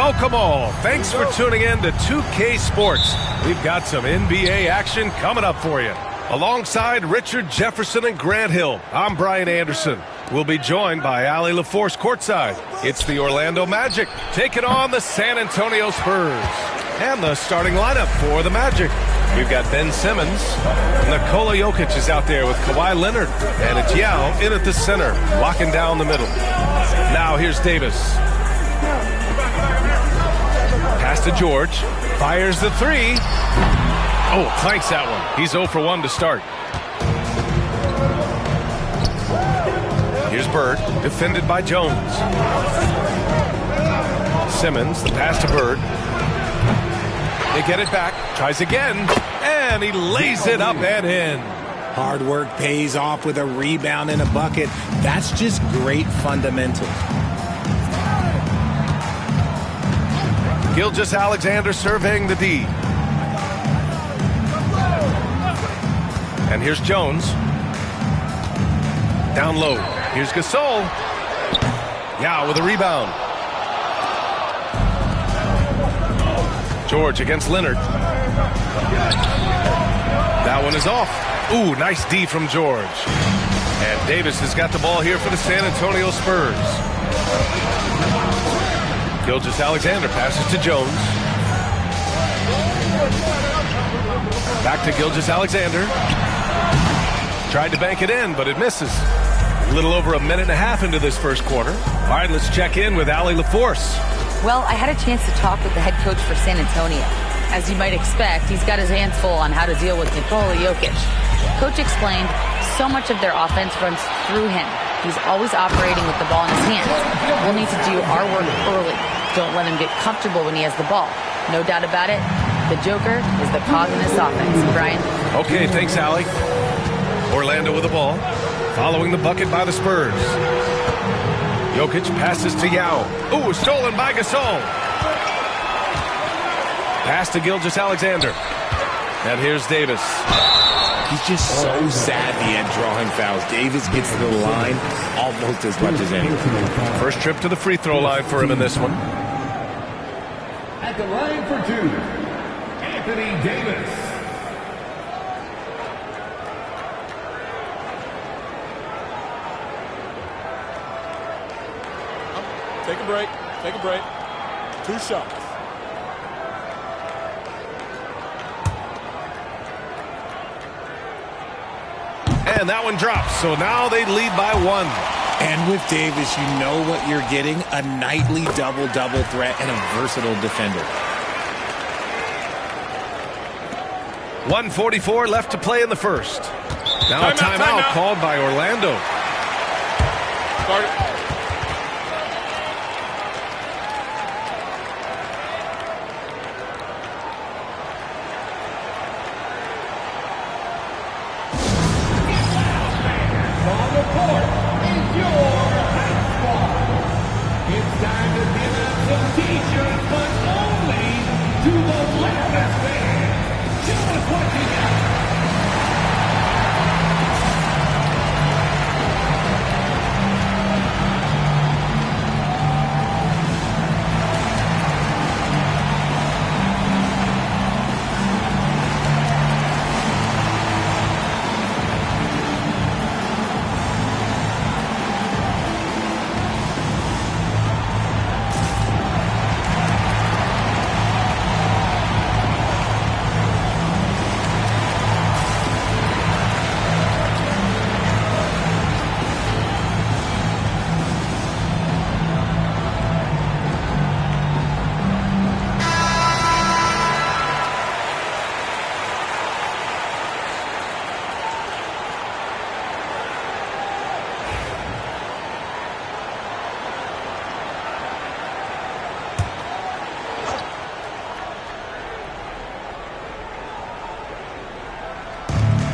Welcome all. Thanks for tuning in to 2K Sports. We've got some NBA action coming up for you. Alongside Richard Jefferson and Grant Hill, I'm Brian Anderson. We'll be joined by Allie LaForce courtside. It's the Orlando Magic taking on the San Antonio Spurs. And the starting lineup for the Magic. We've got Ben Simmons. Nikola Jokic is out there with Kawhi Leonard. And it's Yao in at the center, locking down the middle. Now here's Davis. Pass to George. Fires the three. Oh, clanks that one. He's 0 for 1 to start. Here's Bird, defended by Jones. Simmons, the pass to Bird. They get it back, tries again, and he lays it up and in. Hard work pays off with a rebound and a bucket. That's just great fundamentals. Gilgeous-Alexander surveying the D. And here's Jones. Down low. Here's Gasol. Yao with a rebound. George against Leonard. That one is off. Ooh, nice D from George. And Davis has got the ball here for the San Antonio Spurs. Gilgeous-Alexander passes to Jones. Back to Gilgeous-Alexander. Tried to bank it in, but it misses. A little over a minute and a half into this first quarter. All right, let's check in with Allie LaForce. Well, I had a chance to talk with the head coach for San Antonio. As you might expect, he's got his hands full on how to deal with Nikola Jokic. Coach explained so much of their offense runs through him. He's always operating with the ball in his hands. We'll need to do our work early. Don't let him get comfortable when he has the ball. No doubt about it, the Joker is the cause of this offense. Brian? Okay, thanks, Allie. Orlando with the ball, following the bucket by the Spurs. Jokic passes to Yao. Ooh, stolen by Gasol. Pass to Gilgeous-Alexander. And here's Davis. He's just so savvy at drawing fouls. Davis gets to the line almost as much as anyone. First trip to the free throw line for him in this one. At the line for two, Anthony Davis. Take a break. Take a break. 2 shots. And that one drops. So now they lead by 1. And with Davis, you know what you're getting. A nightly double-double threat and a versatile defender. 1:44 left to play in the first. Now a timeout called by Orlando. Start it.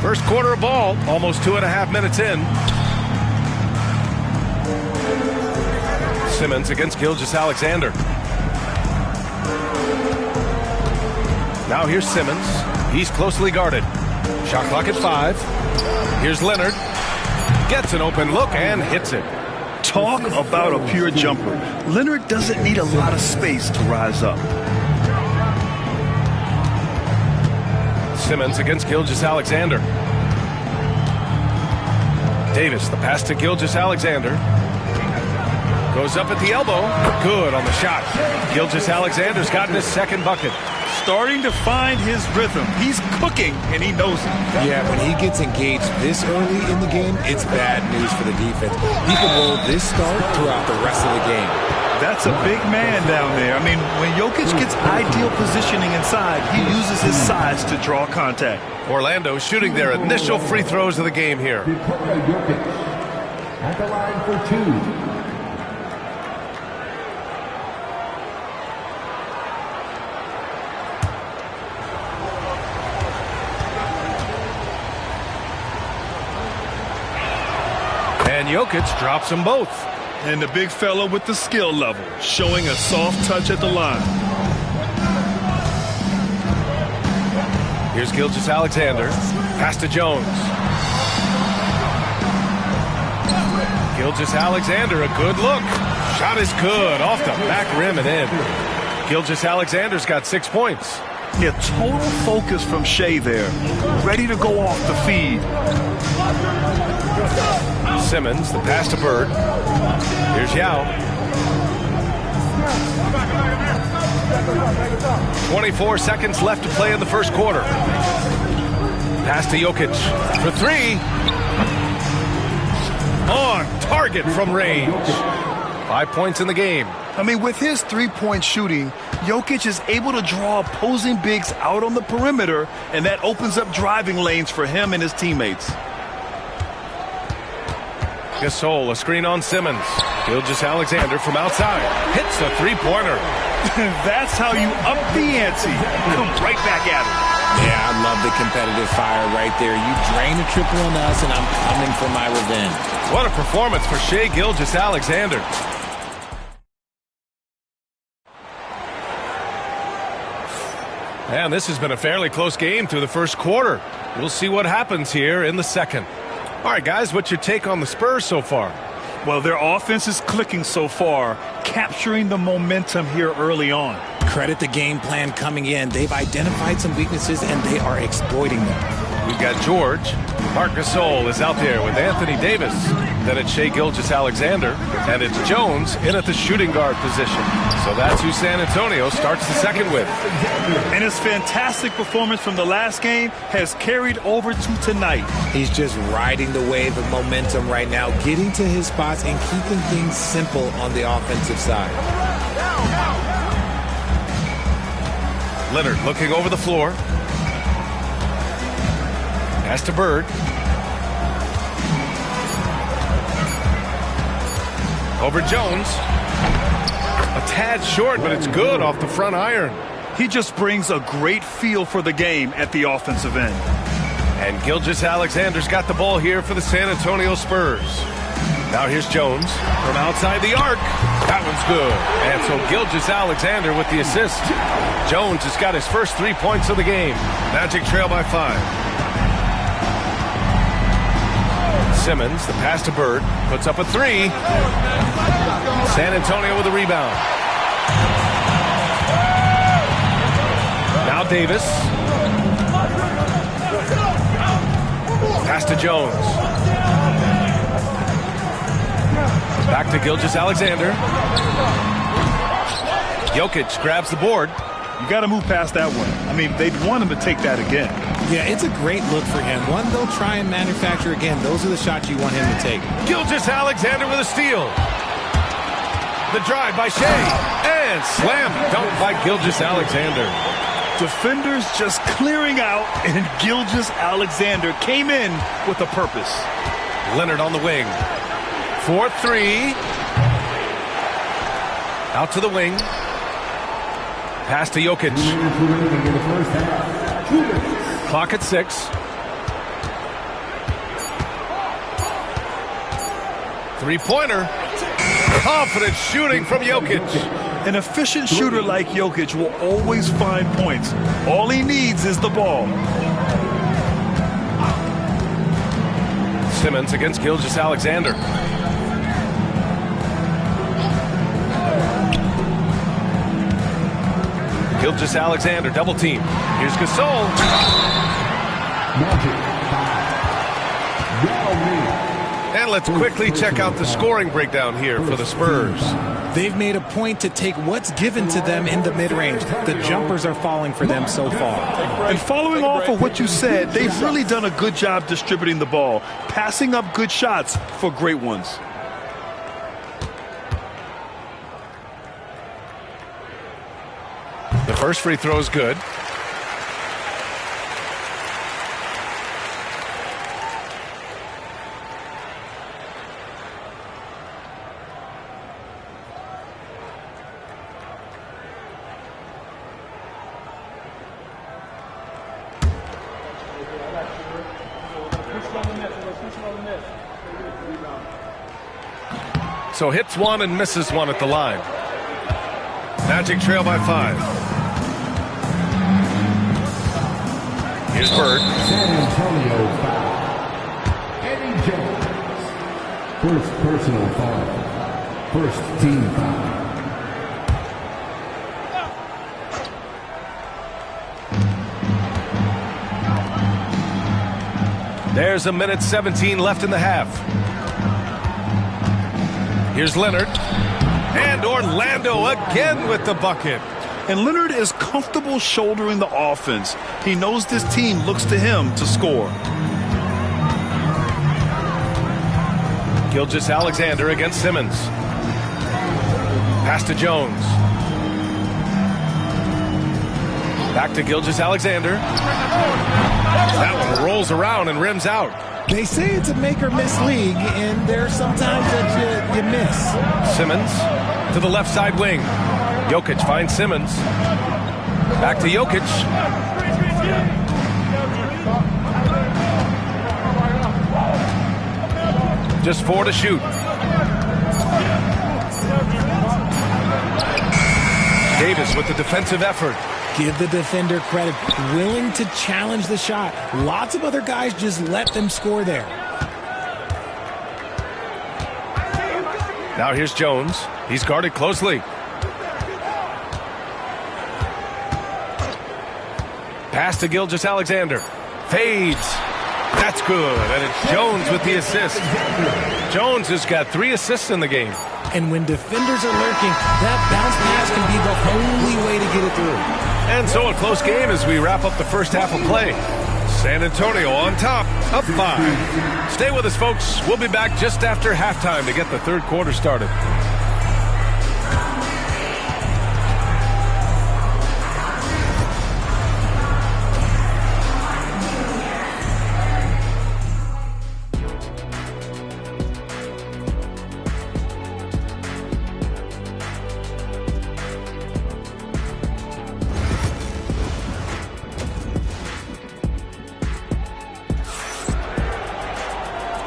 First quarter of ball, almost 2.5 minutes in. Simmons against Gilgeous-Alexander. Now here's Simmons. He's closely guarded. Shot clock at 5. Here's Leonard. Gets an open look and hits it. Talk about a pure jumper. Leonard doesn't need a lot of space to rise up. Simmons against Gilgeous-Alexander. Davis, the pass to Gilgeous-Alexander. Goes up at the elbow. Good on the shot. Gilgeous-Alexander's gotten his second bucket. Starting to find his rhythm. He's cooking, and he knows it. Yeah, when he gets engaged this early in the game, it's bad news for the defense. He can roll this start throughout the rest of the game. That's a big man down there. I mean, when Jokic gets ideal positioning inside, he uses his size to draw contact. Orlando shooting their initial free throws of the game here. At the line for 2. And Jokic drops them both. And the big fella with the skill level, showing a soft touch at the line. Here's Gilgeous-Alexander. Pass to Jones. Gilgeous-Alexander, a good look. Shot is good. Off the back rim and in. Gilgeous-Alexander's got 6 points. Yeah, total focus from Shea there. Ready to go off the feed. Simmons, the pass to Bird. Here's Yao. 24 seconds left to play in the first quarter. Pass to Jokic for 3. On target from range. 5 points in the game. I mean, with his three-point shooting, Jokic is able to draw opposing bigs out on the perimeter, and that opens up driving lanes for him and his teammates. Gasol, a screen on Simmons. Gilgeous-Alexander from outside. Hits a three-pointer. That's how you up the ante. Come right back at it. Yeah, I love the competitive fire right there. You drain a triple on us, and I'm coming for my revenge. What a performance for Shea Gilgeous-Alexander. And this has been a fairly close game through the first quarter. We'll see what happens here in the second. All right, guys, what's your take on the Spurs so far? Well, their offense is clicking so far, capturing the momentum here early on. Credit the game plan coming in. They've identified some weaknesses, and they are exploiting them. We've got George. Marc Gasol is out there with Anthony Davis. Then it's Shea Gilgeous-Alexander. And it's Jones in at the shooting guard position. So that's who San Antonio starts the second with. And his fantastic performance from the last game has carried over to tonight. He's just riding the wave of momentum right now, getting to his spots and keeping things simple on the offensive side. Leonard looking over the floor. Pass to Bird. Over Jones. A tad short, but it's good off the front iron. He just brings a great feel for the game at the offensive end. And Gilgeous-Alexander's got the ball here for the San Antonio Spurs. Now here's Jones from outside the arc. That one's good. And so Gilgeous-Alexander with the assist. Jones has got his first 3 points of the game. Magic trail by 5. Simmons, the pass to Bird, puts up a 3. San Antonio with a rebound. Now Davis. Pass to Jones. Back to Gilgeous-Alexander. Jokic grabs the board. You got to move past that one. I mean, they'd want him to take that again. Yeah, it's a great look for him. One, they'll try and manufacture again. Those are the shots you want him to take. Gilgeous-Alexander with a steal. The drive by Shea. And slam dunk by Gilgeous-Alexander. Defenders just clearing out, and Gilgeous-Alexander came in with a purpose. Leonard on the wing. 4-3. Out to the wing. Pass to Jokic. Clock at 6. 3-pointer. Confident shooting from Jokic. An efficient shooter like Jokic will always find points. All he needs is the ball. Simmons against Gilgeous-Alexander. Gilgeous-Alexander double team. Here's Gasol. And let's quickly check out the scoring breakdown here for the Spurs. They've made a point to take what's given to them in the mid-range. The jumpers are falling for them so far. And following off of what you said, they've really done a good job distributing the ball, passing up good shots for great ones. The first free throw is good. So hits one and misses one at the line. Magic trail by 5. Here's Bird. San Antonio foul. Eddie Jones. First personal foul. First team foul. There's a minute 17 left in the half. Here's Leonard. And Orlando again with the bucket. And Leonard is comfortable shouldering the offense. He knows this team looks to him to score. Gilgeous-Alexander against Simmons. Pass to Jones. Back to Gilgeous-Alexander. That one rolls around and rims out. They say it's a make-or-miss league, and there's sometimes that you miss. Simmons to the left side wing. Jokic finds Simmons. Back to Jokic. Just 4 to shoot. Davis with the defensive effort. Give the defender credit. Willing to challenge the shot. Lots of other guys just let them score there. Now here's Jones. He's guarded closely. Pass to Gilgeous-Alexander. Fades. That's good. And it's Jones with the assist. Jones has got 3 assists in the game. And when defenders are lurking, that bounce pass can be the only way to get it through. And so a close game as we wrap up the first half of play. San Antonio on top, up 5. Stay with us, folks. We'll be back just after halftime to get the third quarter started.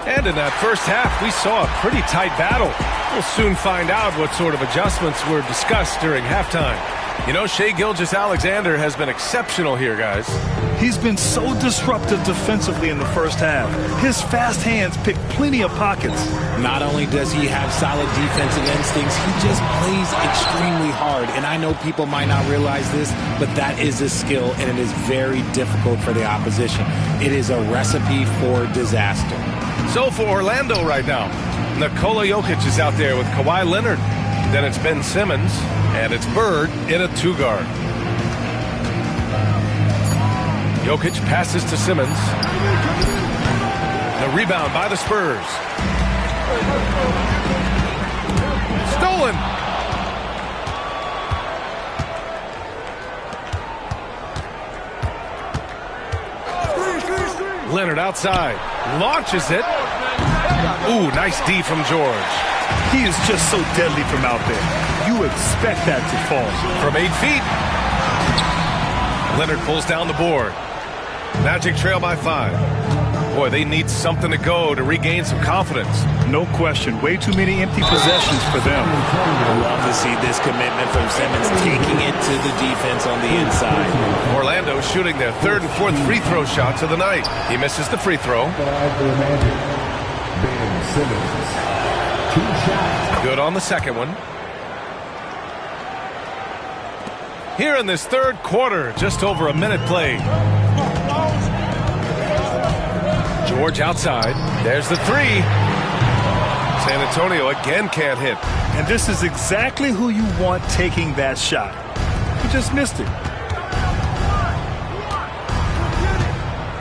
And in that first half, we saw a pretty tight battle. We'll soon find out what sort of adjustments were discussed during halftime. You know, Shai Gilgeous-Alexander has been exceptional here, guys. He's been so disruptive defensively in the first half. His fast hands pick plenty of pockets. Not only does he have solid defensive instincts, he just plays extremely hard. And I know people might not realize this, but that is a skill, and it is very difficult for the opposition. It is a recipe for disaster. So for Orlando right now, Nikola Jokic is out there with Kawhi Leonard. Then it's Ben Simmons, and it's Bird in a 2-guard. Jokic passes to Simmons. The rebound by the Spurs. Stolen. Leonard outside. Launches it. Ooh, nice D from George. He is just so deadly from out there. You expect that to fall. From 8 feet. Leonard pulls down the board. Magic trail by 5. Boy, they need something to go to regain some confidence. No question. Way too many empty possessions for them. I love to see this commitment from Simmons, taking it to the defense on the inside. Orlando shooting their 3rd and 4th free throw shots of the night. He misses the free throw. Good on the second one. here in this third quarter. Just over a minute played. George outside. There's the three. San Antonio again can't hit. And this is exactly who you want taking that shot. He just missed it.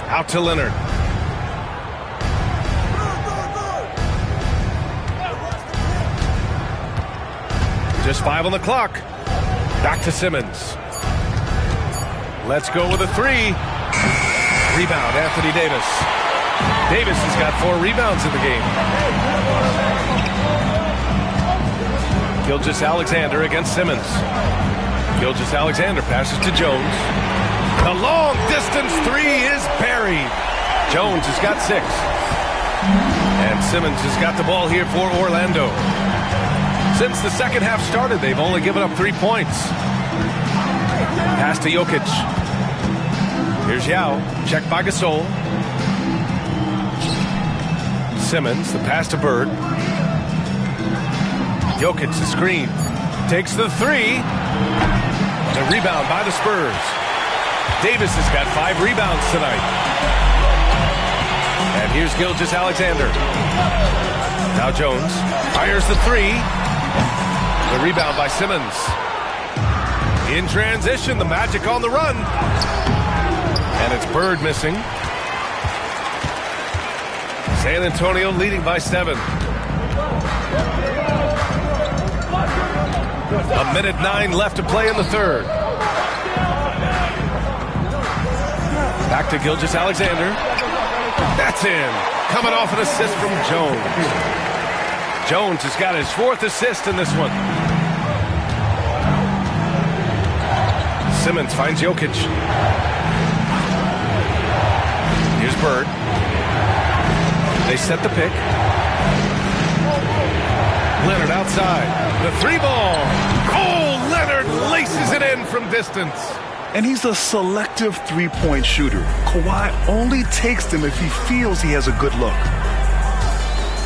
Out to Leonard. Just 5 on the clock. Back to Simmons. Let's go with a three. Rebound, Anthony Davis. Davis has got 4 rebounds in the game. Gilgeous-Alexander against Simmons. Gilgeous-Alexander passes to Jones. The long distance three is buried. Jones has got 6. And Simmons has got the ball here for Orlando. Since the second half started, they've only given up 3 points. Pass to Jokic. Here's Yao. Checked by Gasol. Simmons, the pass to Bird. Jokic, the screen. Takes the three. The rebound by the Spurs. Davis has got 5 rebounds tonight. And here's Gilgeous-Alexander. Now Jones fires the three. The rebound by Simmons. In transition, the Magic on the run. And it's Bird missing. San Antonio leading by 7. A minute 9 left to play in the third. Back to Gilgeous-Alexander. That's in. Coming off an assist from Jones. Jones has got his 4th assist in this one. Simmons finds Jokic. Here's Bird. They set the pick. Leonard outside. The 3-ball. Oh, Leonard laces it in from distance. And he's a selective three-point shooter. Kawhi only takes them if he feels he has a good look.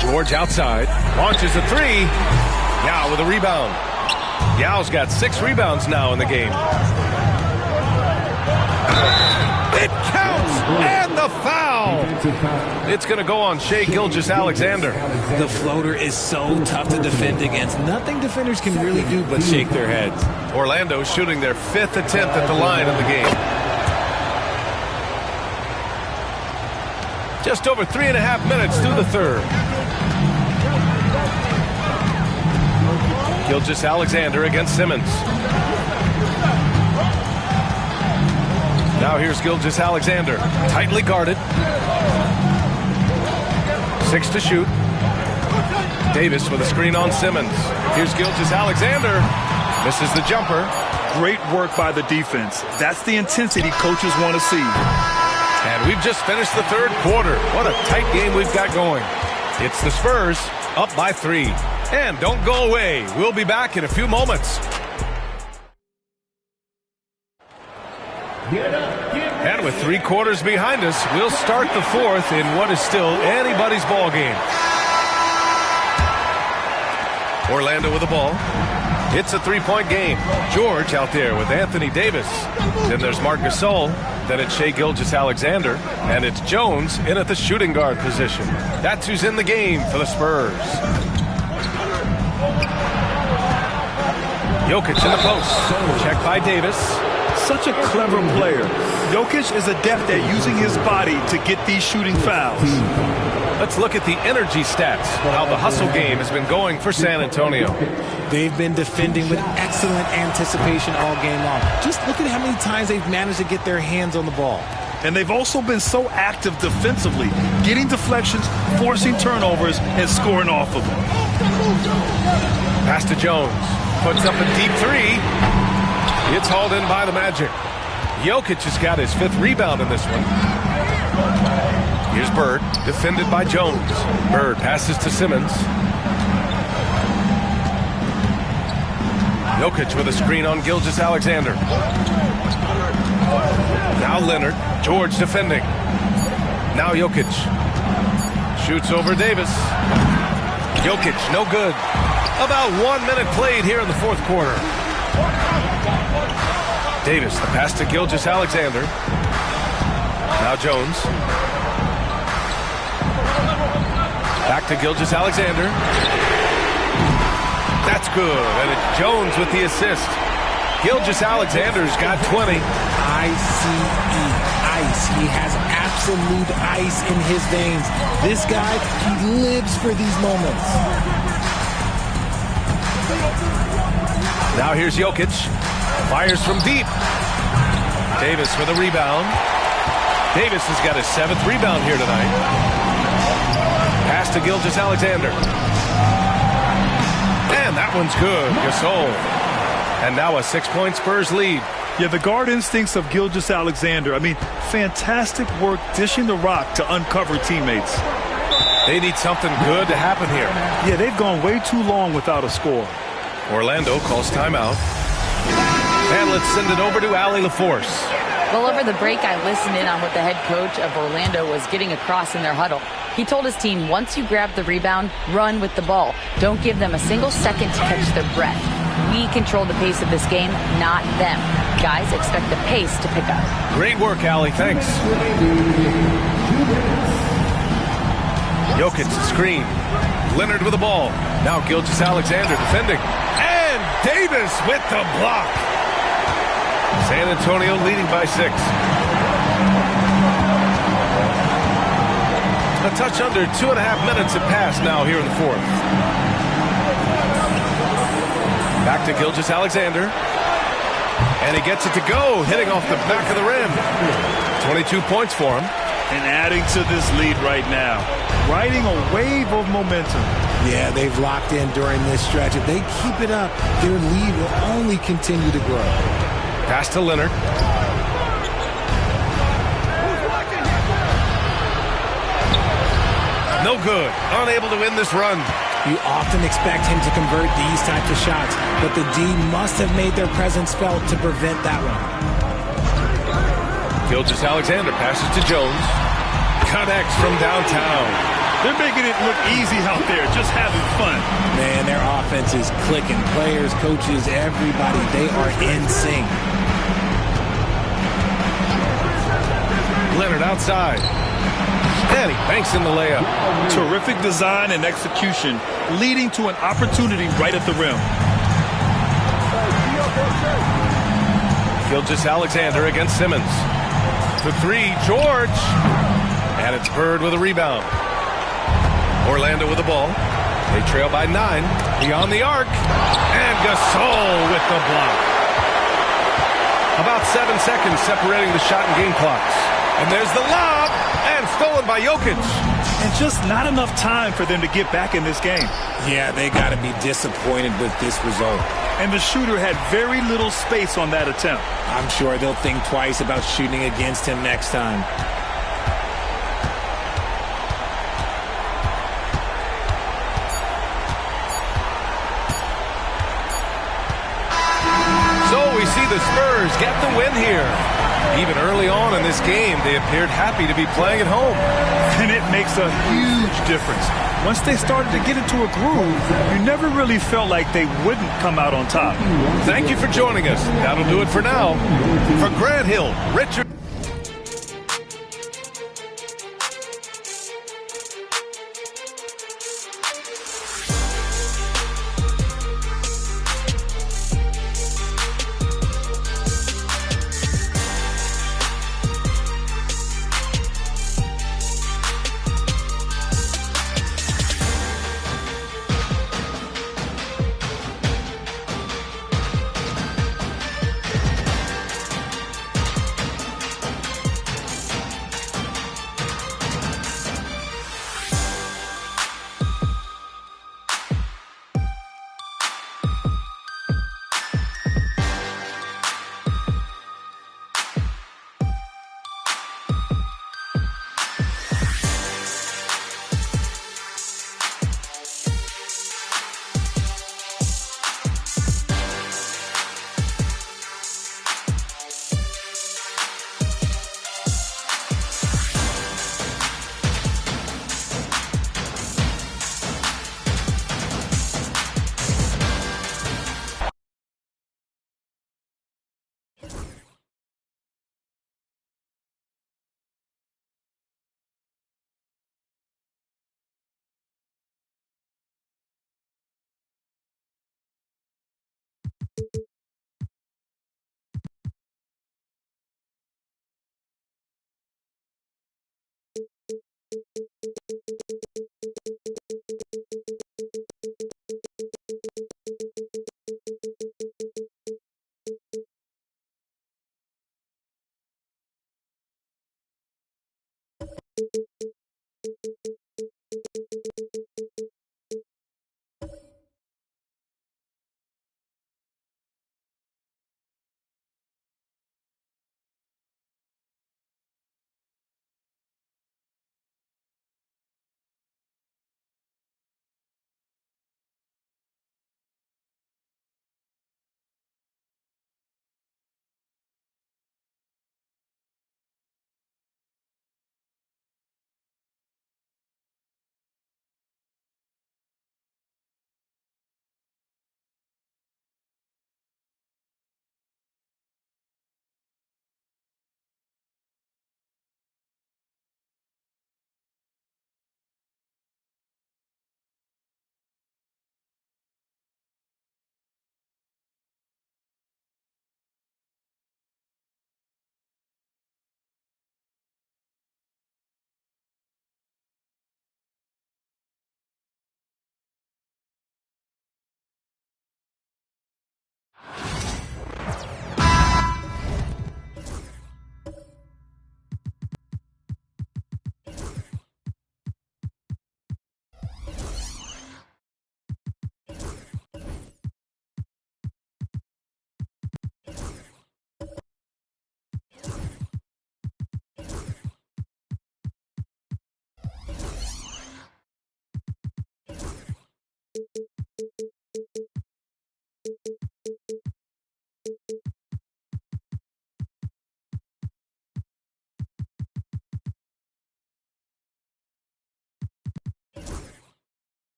George outside. Launches a three. Yao with a rebound. Yao's got 6 rebounds now in the game. It counts! And the foul! It's going to go on Shai Gilgeous-Alexander. The floater is so tough to defend against. Nothing defenders can really do but shake their heads. Orlando shooting their 5th attempt at the line in the game. Just over 3.5 minutes through the third. Gilgeous-Alexander against Simmons. Now here's Gilgeous-Alexander. Tightly guarded. 6 to shoot. Davis with a screen on Simmons. Here's Gilgeous-Alexander. Misses the jumper. Great work by the defense. That's the intensity coaches want to see. And we've just finished the third quarter. What a tight game we've got going. It's the Spurs up by 3. And don't go away. We'll be back in a few moments. And with 3 quarters behind us, we'll start the 4th in what is still anybody's ball game. Orlando with the ball. It's a 3-point game. George out there with Anthony Davis. Then there's Marc Gasol. Then it's Shai Gilgeous-Alexander. And it's Jones in at the shooting guard position. That's who's in the game for the Spurs. Jokic in the post. Checked by Davis. Such a clever player. Jokic is adept at using his body to get these shooting fouls. Let's look at the energy stats, how the hustle game has been going for San Antonio. They've been defending with excellent anticipation all game long. Just look at how many times they've managed to get their hands on the ball. And they've also been so active defensively, getting deflections, forcing turnovers, and scoring off of them. Pass to Jones. Puts up a deep 3. It's hauled in by the Magic. Jokic has got his 5th rebound in this one. Here's Bird, defended by Jones. Bird passes to Simmons. Jokic with a screen on Gilgeous-Alexander. Now Leonard. George defending. Now Jokic. Shoots over Davis. Jokic, no good. About 1 minute played here in the 4th quarter. Davis, the pass to Gilgeous-Alexander. Now Jones. Back to Gilgeous-Alexander. That's good, and it's Jones with the assist. Gilgeous-Alexander's got 20. I-C-E, ice. He has absolute ice in his veins. This guy, he lives for these moments. Now here's Jokic. Fires from deep. Davis with a rebound. Davis has got his 7th rebound here tonight. Pass to Gilgeous-Alexander. And that one's good. Gasol. And now a 6-point Spurs lead. Yeah, the guard instincts of Gilgeous-Alexander. I mean, fantastic work dishing the rock to uncover teammates. They need something good to happen here. Yeah, they've gone way too long without a score. Orlando calls timeout. And let's send it over to Allie LaForce. Well, over the break, I listened in on what the head coach of Orlando was getting across in their huddle. He told his team, once you grab the rebound, run with the ball. Don't give them a single second to catch their breath. We control the pace of this game, not them. Guys, expect the pace to pick up. Great work, Allie. Thanks. Jokic screen. Leonard with the ball. Now Gilgeous-Alexander defending. And Davis with the block. San Antonio leading by 6. A touch under 2.5 minutes have passed now here in the 4th. Back to Gilgeous-Alexander. And he gets it to go, hitting off the back of the rim. 22 points for him. And adding to this lead right now. Riding a wave of momentum. Yeah, they've locked in during this stretch. If they keep it up, their lead will only continue to grow. Pass to Leonard. No good. Unable to win this run. You often expect him to convert these types of shots, but the D must have made their presence felt to prevent that one. Gilgeous-Alexander passes to Jones. Connects from downtown. They're making it look easy out there, just having fun. Man, their offense is clicking. Players, coaches, everybody, they are in sync. Leonard outside. And he banks in the layup. Terrific design and execution, leading to an opportunity right at the rim. Gilgeous-Alexander against Simmons. The 3, George. And it's Bird with a rebound. Orlando with the ball. They trail by 9. Beyond the arc. And Gasol with the block. About 7 seconds separating the shot and game clocks. And there's the lob. And stolen by Jokic. And just not enough time for them to get back in this game. Yeah, they got to be disappointed with this result. And the shooter had very little space on that attempt. I'm sure they'll think twice about shooting against him next time. So we see the Spurs get the win here. Even early on in this game, they appeared happy to be playing at home. And it makes a huge difference. Once they started to get into a groove, you never really felt like they wouldn't come out on top. Thank you for joining us. That'll do it for now. For Grant Hill, Richard.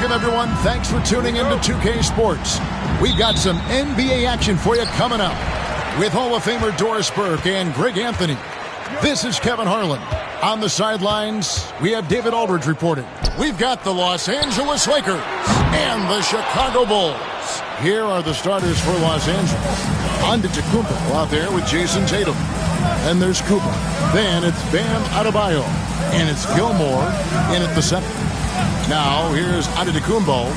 Welcome, everyone. Thanks for tuning into 2K Sports. We've got some NBA action for you coming up with Hall of Famer Doris Burke and Greg Anthony. This is Kevin Harlan. On the sidelines, we have David Aldridge reporting. We've got the Los Angeles Lakers and the Chicago Bulls. Here are the starters for Los Angeles. Antetokounmpo out there with Jason Tatum. Then there's Cooper. Then it's Bam Adebayo. And it's Gilmore in at the center. Now, here's Antetokounmpo.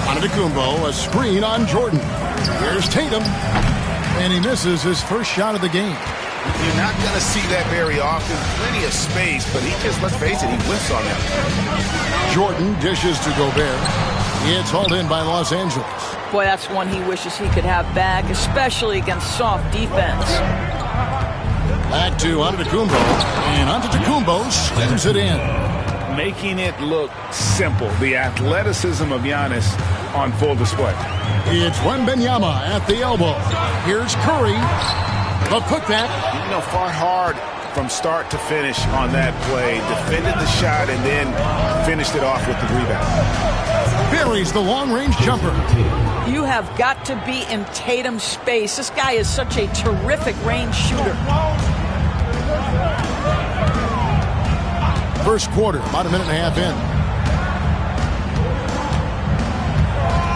Antetokounmpo, a screen on Jordan. Here's Tatum. And he misses his first shot of the game. You're not going to see that very often. Plenty of space, but he just, let's face it, he whiffs on that. Jordan dishes to Gobert. It's hauled in by Los Angeles. Boy, that's one he wishes he could have back, especially against soft defense. Back to Antetokounmpo, and Antetokounmpo slams it in. Making it look simple. The athleticism of Giannis on full display. It's Wembanyama at the elbow. Here's Curry. The putback. You know, fought hard from start to finish on that play. Defended the shot and then finished it off with the rebound. buries the long-range jumper. You have got to be in Tatum's space. This guy is such a terrific range shooter. First quarter, about a minute and a half in.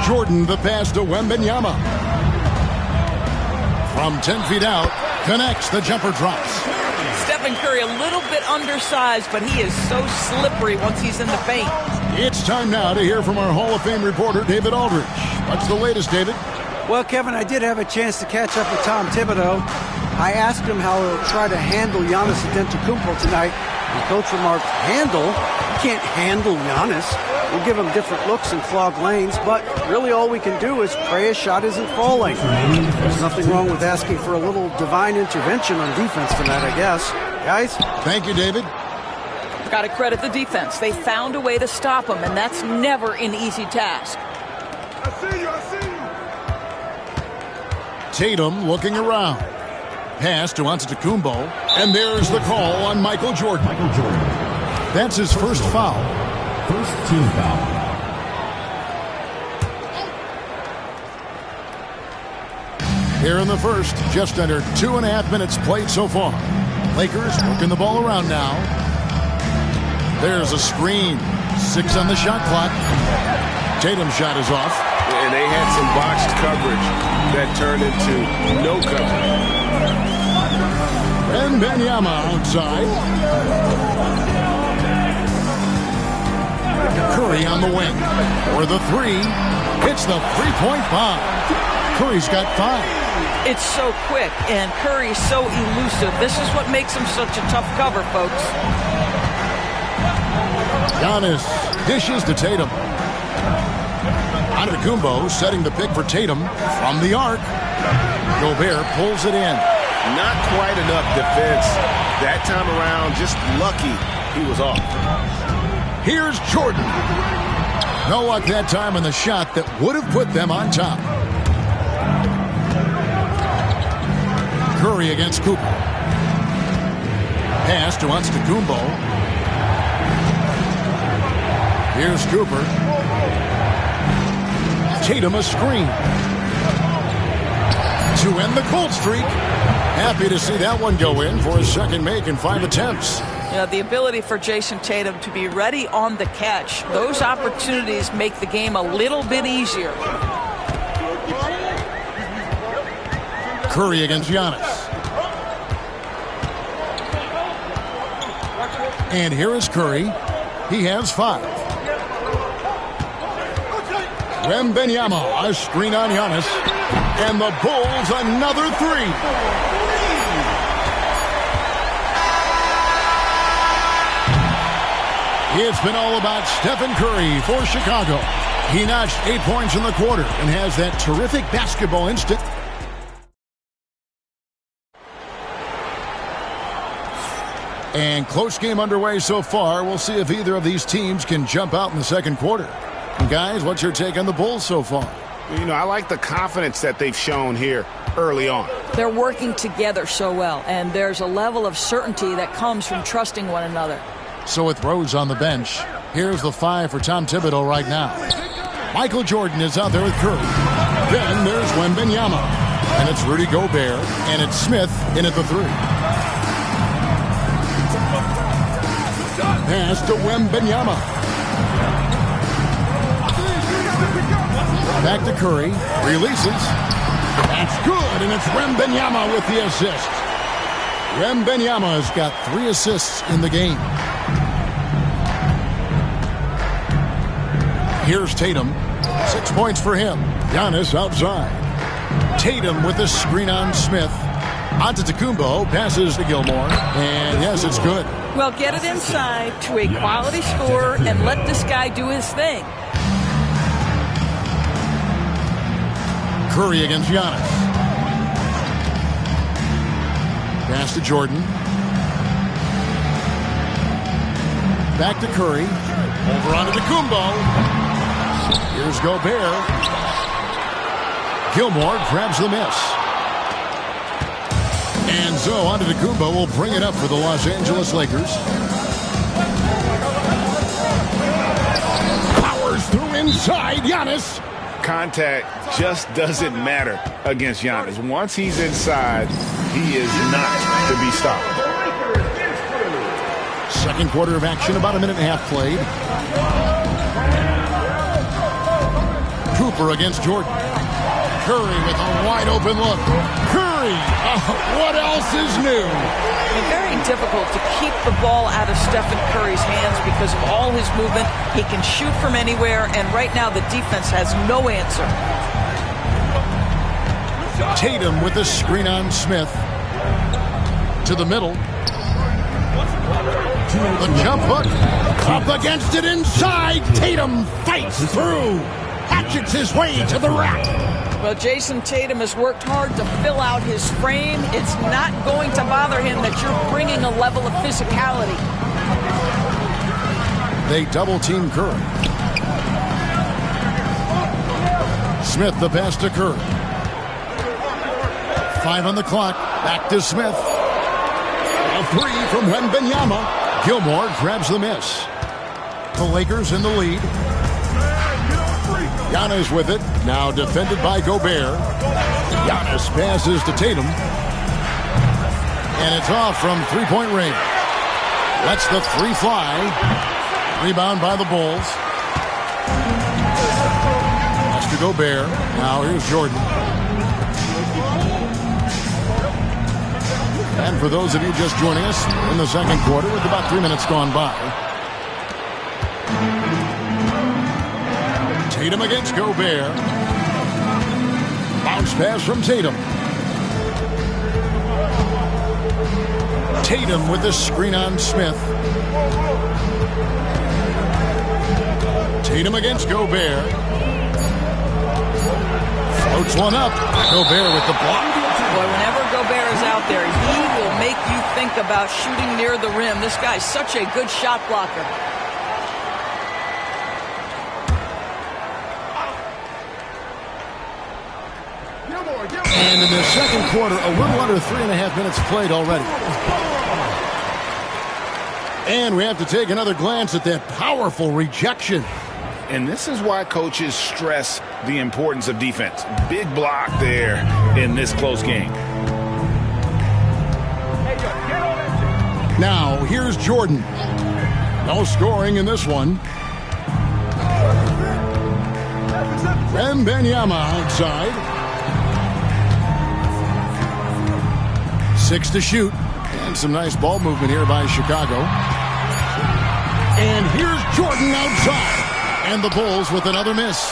Jordan, the pass to Wembanyama. From 10 feet out, connects, the jumper drops. Stephen Curry, a little bit undersized, but he is so slippery once he's in the paint. It's time now to hear from our Hall of Fame reporter, David Aldridge. What's the latest, David? Well, Kevin, I did have a chance to catch up with Tom Thibodeau. I asked him how he'll try to handle Giannis Antetokounmpo tonight. The coach remarked, handle? You can't handle Giannis. We'll give him different looks and clog lanes, but really all we can do is pray his shot isn't falling. There's nothing wrong with asking for a little divine intervention on defense tonight, I guess. Guys? Thank you, David. Got to credit the defense. They found a way to stop him, and that's never an easy task. I see you. Tatum looking around. Pass to Antetokounmpo, and there's the call on Michael Jordan. That's his first foul. First team foul. Here in the first, just under 2.5 minutes played so far. Lakers working the ball around now. There's a screen. 6 on the shot clock. Tatum's shot is off. And they had some boxed coverage that turned into no coverage. Wembanyama outside. Curry on the wing. For the 3. Hits the three-point bomb. Curry's got 5. It's so quick, and Curry's so elusive. This is what makes him such a tough cover, folks. Giannis dishes to Tatum. Antetokounmpo setting the pick for Tatum from the arc. Gobert pulls it in. Not quite enough defense that time around. Just lucky he was off. Here's Jordan. No luck that time on the shot that would have put them on top. Curry against Cooper. Pass to Antetokounmpo. Here's Cooper. Tatum a screen. To end the cold streak. Happy to see that one go in for a second make in 5 attempts. Yeah, the ability for Jason Tatum to be ready on the catch. Those opportunities make the game a little bit easier. Curry against Giannis. And here is Curry. He has 5. Wembanyama, a screen on Giannis. And the Bulls another 3. It's been all about Stephen Curry for Chicago. He notched 8 points in the quarter and has that terrific basketball instinct. And close game underway so far. We'll see if either of these teams can jump out in the second quarter. And guys, what's your take on the Bulls so far? You know, I like the confidence that they've shown here early on. They're working together so well, and there's a level of certainty that comes from trusting one another. So with Rose on the bench, here's the 5 for Tom Thibodeau right now. Michael Jordan is out there with Curry. Then there's Wembanyama. And it's Rudy Gobert, and it's Smith in at the 3. Pass to Wembanyama. Back to Curry. Releases. That's good, and it's Wembanyama with the assist. Wembanyama has got 3 assists in the game. Here's Tatum. 6 points for him. Giannis outside. Tatum with the screen on Smith. Antetokounmpo passes to Gilmore. And yes, it's good. Well, get it inside to a quality scorer and let this guy do his thing. Curry against Giannis. Pass to Jordan. Back to Curry. Over onto Antetokounmpo. Here's Gobert. Gilmore grabs the miss. And so Antetokounmpo will bring it up for the Los Angeles Lakers. Powers through inside. Giannis. Contact just doesn't matter against Giannis. Once he's inside, he is not to be stopped. Second quarter of action, about a minute and a half played. Cooper against Jordan. Curry with a wide open look. Curry, what else is new? Very difficult to keep the ball out of Stephen Curry's hands because of all his movement. He can shoot from anywhere, and right now the defense has no answer. Tatum with the screen on Smith. To the middle. The jump hook. Up against it inside. Tatum fights through. Hatchets his way to the rack. Well, Jason Tatum has worked hard to fill out his frame. It's not going to bother him that you're bringing a level of physicality. They double-team Curry. Smith the pass to Curry. 5 on the clock. Back to Smith. A 3 from Wembanyama. Gilmore grabs the miss. The Lakers in the lead. Giannis with it. Now defended by Gobert. Giannis passes to Tatum. And it's off from three-point range. Lets the 3 fly. Rebound by the Bulls. Pass to Gobert. Now here's Jordan. And for those of you just joining us in the second quarter with about 3 minutes gone by. Tatum against Gobert. Bounce pass from Tatum. Tatum with the screen on Smith. Tatum against Gobert. Floats one up. Gobert with the block. Boy, whenever Gobert is out there, he will make you think about shooting near the rim. This guy's such a good shot blocker. And in the second quarter, a little under 3.5 minutes played already. And we have to take another glance at that powerful rejection. And this is why coaches stress the importance of defense. Big block there in this close game. Now, here's Jordan. No scoring in this one. Wembanyama outside. 6 to shoot. And some nice ball movement here by Chicago. And here's Jordan outside. And the Bulls with another miss.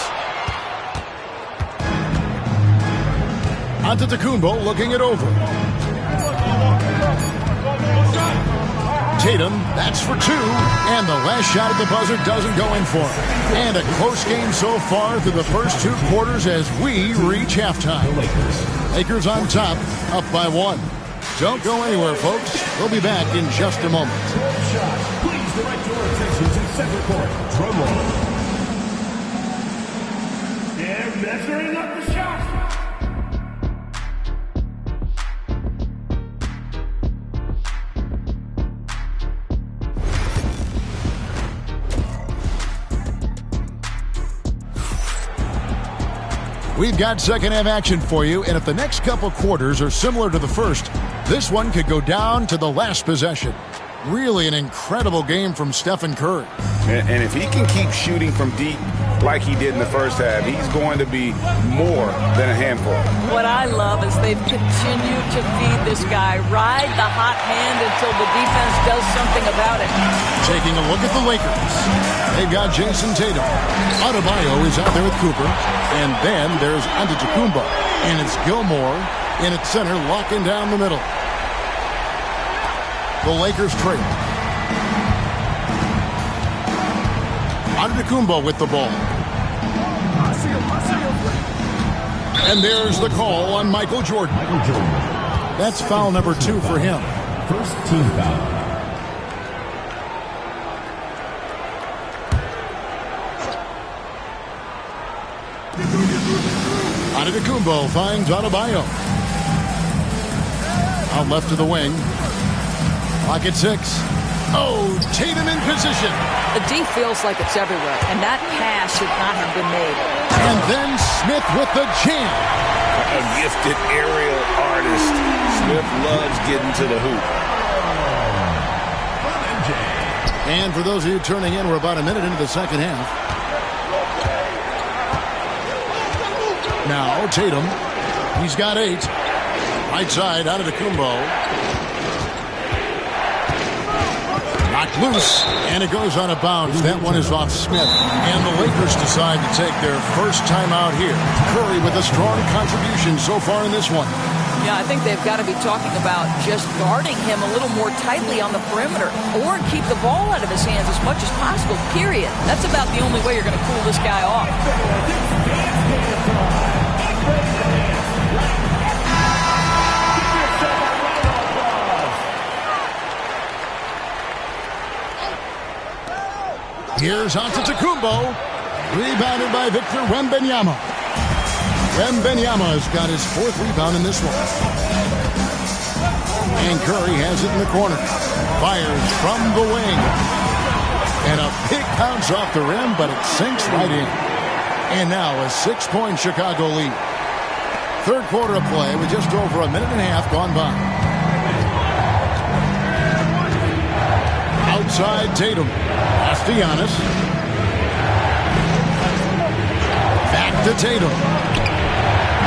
Antetokounmpo looking it over. Tatum, that's for 2. And the last shot at the buzzer doesn't go in for him. And a close game so far through the first 2 quarters as we reach halftime. Lakers on top, up by 1. Don't go anywhere, folks. We'll be back in just a moment. Please direct your attention to second court. Drum roll. They're measuring up the shot. We've got second half action for you, and if the next couple quarters are similar to the first, this one could go down to the last possession. Really an incredible game from Stephen Curry. And if he can keep shooting from deep like he did in the first half, he's going to be more than a handful. What I love is they've continued to feed this guy, ride the hot hand until the defense does something about it. Taking a look at the Lakers. They've got Jason Tatum. Adebayo is out there with Cooper. And then there's Antetokounmpo. And it's Gilmore in at center, locking down the middle. The Lakers trail. Antetokounmpo with the ball. And there's the call on Michael Jordan. That's foul number 2 for him. First team foul. Antetokounmpo finds Adebayo. Out left to the wing. Clock at 6. Oh, Tatum in position. The D feels like it's everywhere, and that pass should not have been made. And then Smith with the jam. A gifted aerial artist. Smith loves getting to the hoop. And for those of you turning in, we're about a minute into the second half. Now Tatum. He's got 8. Right side out of the Kumbo. Knocked loose, and it goes out of bounds. That one is off Smith. And the Lakers decide to take their first time out here. Curry with a strong contribution so far in this one. Yeah, I think they've got to be talking about just guarding him a little more tightly on the perimeter or keep the ball out of his hands as much as possible, period. That's about the only way you're going to cool this guy off. Here's Antetokounmpo. Rebounded by Victor Wembanyama. Wembanyama's got his 4th rebound in this one. And Curry has it in the corner. Fires from the wing. And a big bounce off the rim, but it sinks right in. And now a 6-point Chicago lead. Third quarter of play with just over a minute and a half gone by. Outside Tatum. Pass to Giannis. Back to Tatum.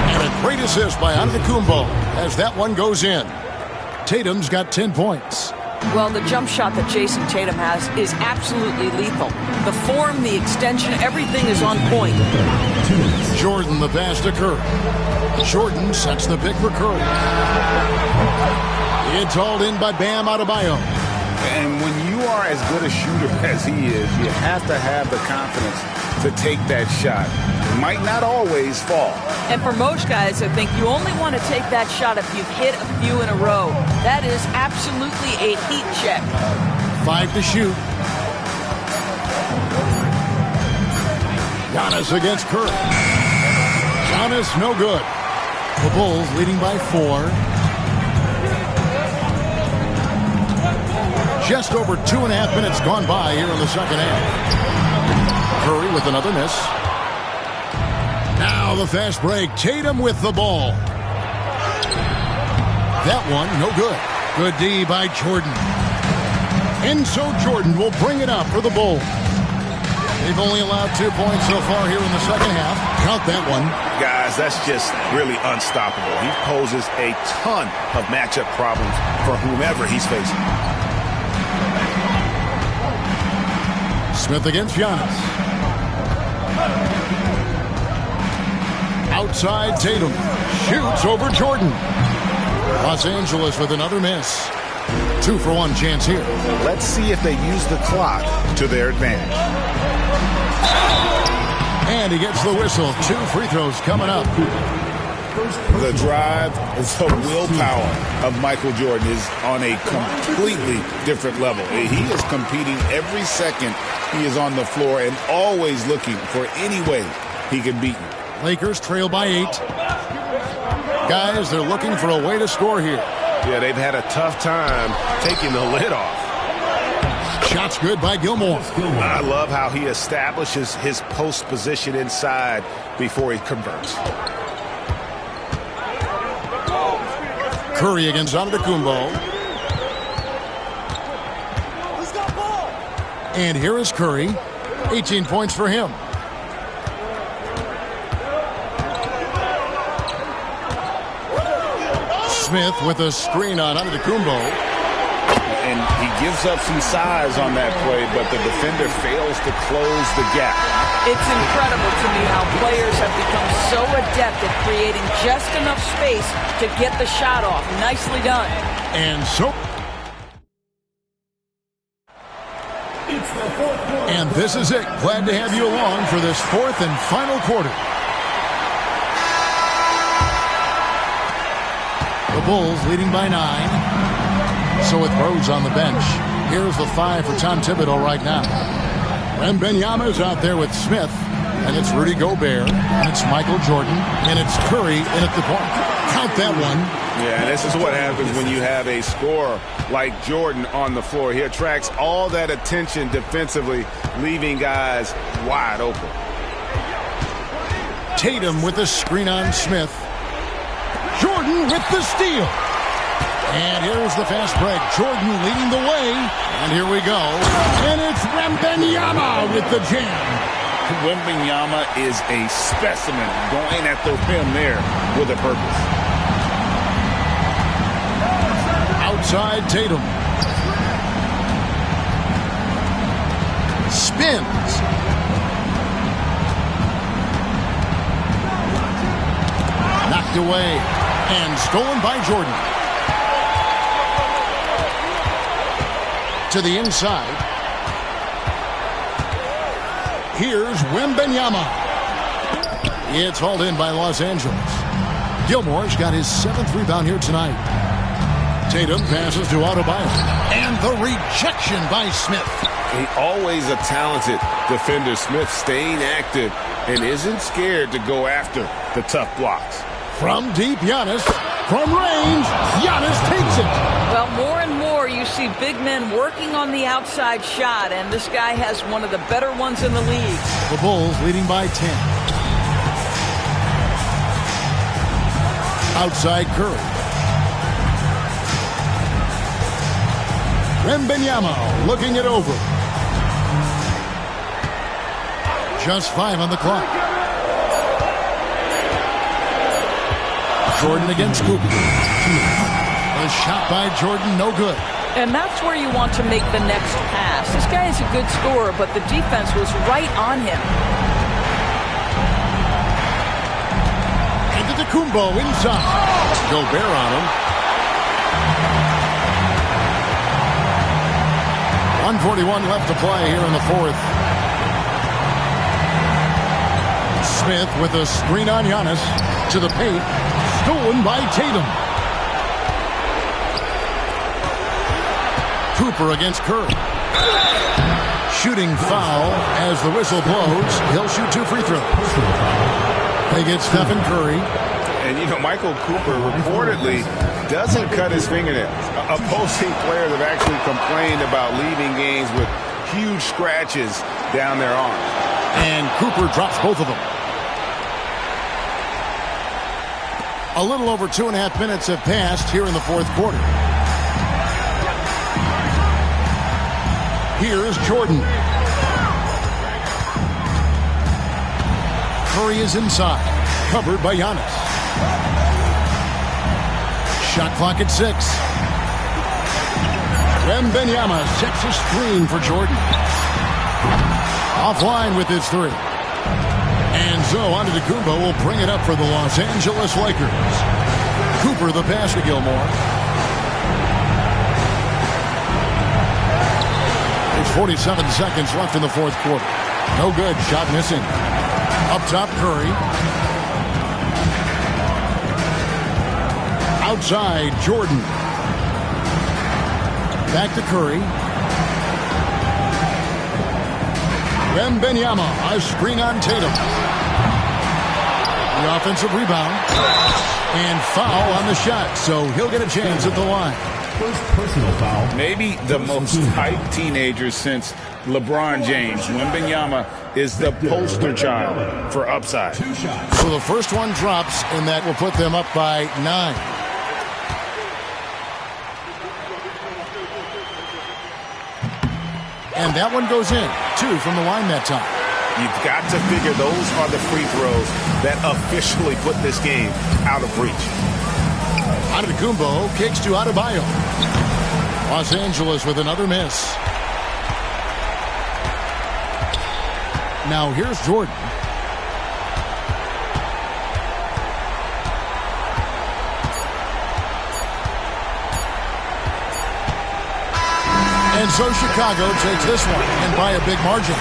And a great assist by Antetokounmpo as that one goes in. Tatum's got 10 points. Well, the jump shot that Jason Tatum has is absolutely lethal. The form, the extension, everything is on point. Jordan the pass to Curry. Jordan sets the pick for Curry. It's hauled in by Bam Adebayo. And when you are as good a shooter as he is, you have to have the confidence to take that shot. It might not always fall. And for most guys, I think you only want to take that shot if you've hit a few in a row. That is absolutely a heat check. 5 to shoot. Giannis against Curry. Giannis no good. The Bulls leading by 4. Just over 2.5 minutes gone by here in the second half. Curry with another miss. Now the fast break. Tatum with the ball. That one, no good. Good D by Jordan. And so Jordan will bring it up for the Bulls. They've only allowed 2 points so far here in the second half. Count that one. Guys, that's just really unstoppable. He poses a ton of matchup problems for whomever he's facing. Smith against Giannis. Outside Tatum. Shoots over Jordan. Los Angeles with another miss. 2-for-1 chance here. Let's see if they use the clock to their advantage. And he gets the whistle. 2 free throws coming up. The drive, the willpower of Michael Jordan is on a completely different level. He is competing every second he is on the floor and always looking for any way he can beat you. Lakers trail by 8. Guys, they're looking for a way to score here. Yeah, they've had a tough time taking the lid off. Shots good by Gilmore. I love how he establishes his post position inside before he converts. Curry against Antetokounmpo. And here is Curry. 18 points for him. Smith with a screen on Antetokounmpo. And he gives up some size on that play, but the defender fails to close the gap. It's incredible to me how players have become so adept at creating just enough space to get the shot off. Nicely done. And so... And this is it. Glad to have you along for this 4th and final quarter. The Bulls leading by 9. So with Rose on the bench, here's the 5 for Tom Thibodeau right now. Wembanyama's out there with Smith, and it's Rudy Gobert, and it's Michael Jordan, and it's Curry in at the point. Count that one. Yeah, and this is what happens when you have a scorer like Jordan on the floor. He attracts all that attention defensively, leaving guys wide open. Tatum with the screen on Smith. Jordan with the steal. And here's the fast break. Jordan leading the way. And here we go. And it's Wembanyama with the jam. Wembanyama is a specimen, going at the rim there with a purpose. Outside Tatum. Spins. Knocked away and stolen by Jordan. To the inside. Here's Wembanyama. It's hauled in by Los Angeles. Gilmore's got his 7th rebound here tonight. Tatum passes to Adebayo. And the rejection by Smith. Always a talented defender. Smith staying active and isn't scared to go after the tough blocks. From deep, Giannis. From range, Giannis takes it. Well, more and more you see big men working on the outside shot, and this guy has one of the better ones in the league. The Bulls leading by 10. Outside Curry. Wembanyama looking it over. Just 5 on the clock. Jordan against Cooper. The shot by Jordan, no good. And that's where you want to make the next pass. This guy is a good scorer, but the defense was right on him. Antetokounmpo inside. Gobert on him. 1:41 left to play here in the 4th. Smith with a screen on Giannis. To the paint. Stolen by Tatum. Cooper against Curry. Shooting foul as the whistle blows. He'll shoot 2 free throws. They get Stephen Curry. And, you know, Michael Cooper reportedly doesn't cut his fingernails. Opposing players have actually complained about leaving games with huge scratches down their arms. And Cooper drops both of them. A little over 2.5 minutes have passed here in the 4th quarter. Here's Jordan. Curry is inside. Covered by Giannis. Shot clock at 6. Wembanyama sets a screen for Jordan. Offline with his 3. And so Antetokounmpo will bring it up for the Los Angeles Lakers. Cooper the pass to Gilmore. It's 47 seconds left in the 4th quarter. No good. Shot missing. Up top, Curry. Outside, Jordan. Back to Curry. Wembanyama, a screen on Tatum. The offensive rebound. And foul on the shot, so he'll get a chance at the line. First personal foul. Maybe the most hyped teenager since LeBron James. Wembanyama is the poster child for upside. So the first one drops, and that will put them up by 9. And that one goes in. 2 from the line that time. You've got to figure those are the free throws that officially put this game out of reach. Antetokounmpo kicks to Adebayo. Los Angeles with another miss. Now here's Jordan. And so Chicago takes this one, and by a big margin.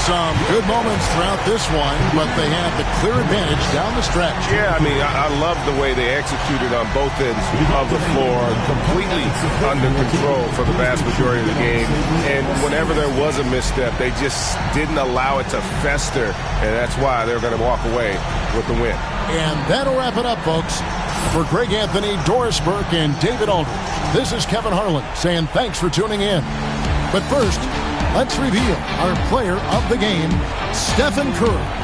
Some good moments throughout this one, but they had the clear advantage down the stretch. Yeah, I mean, I love the way they executed on both ends of the floor, completely under control for the vast majority of the game. And whenever there was a misstep, they just didn't allow it to fester, and that's why they're going to walk away with the win. And that'll wrap it up, folks. For Greg Anthony, Doris Burke, and David Aldridge, this is Kevin Harlan saying thanks for tuning in. But first, let's reveal our player of the game, Stephen Curry.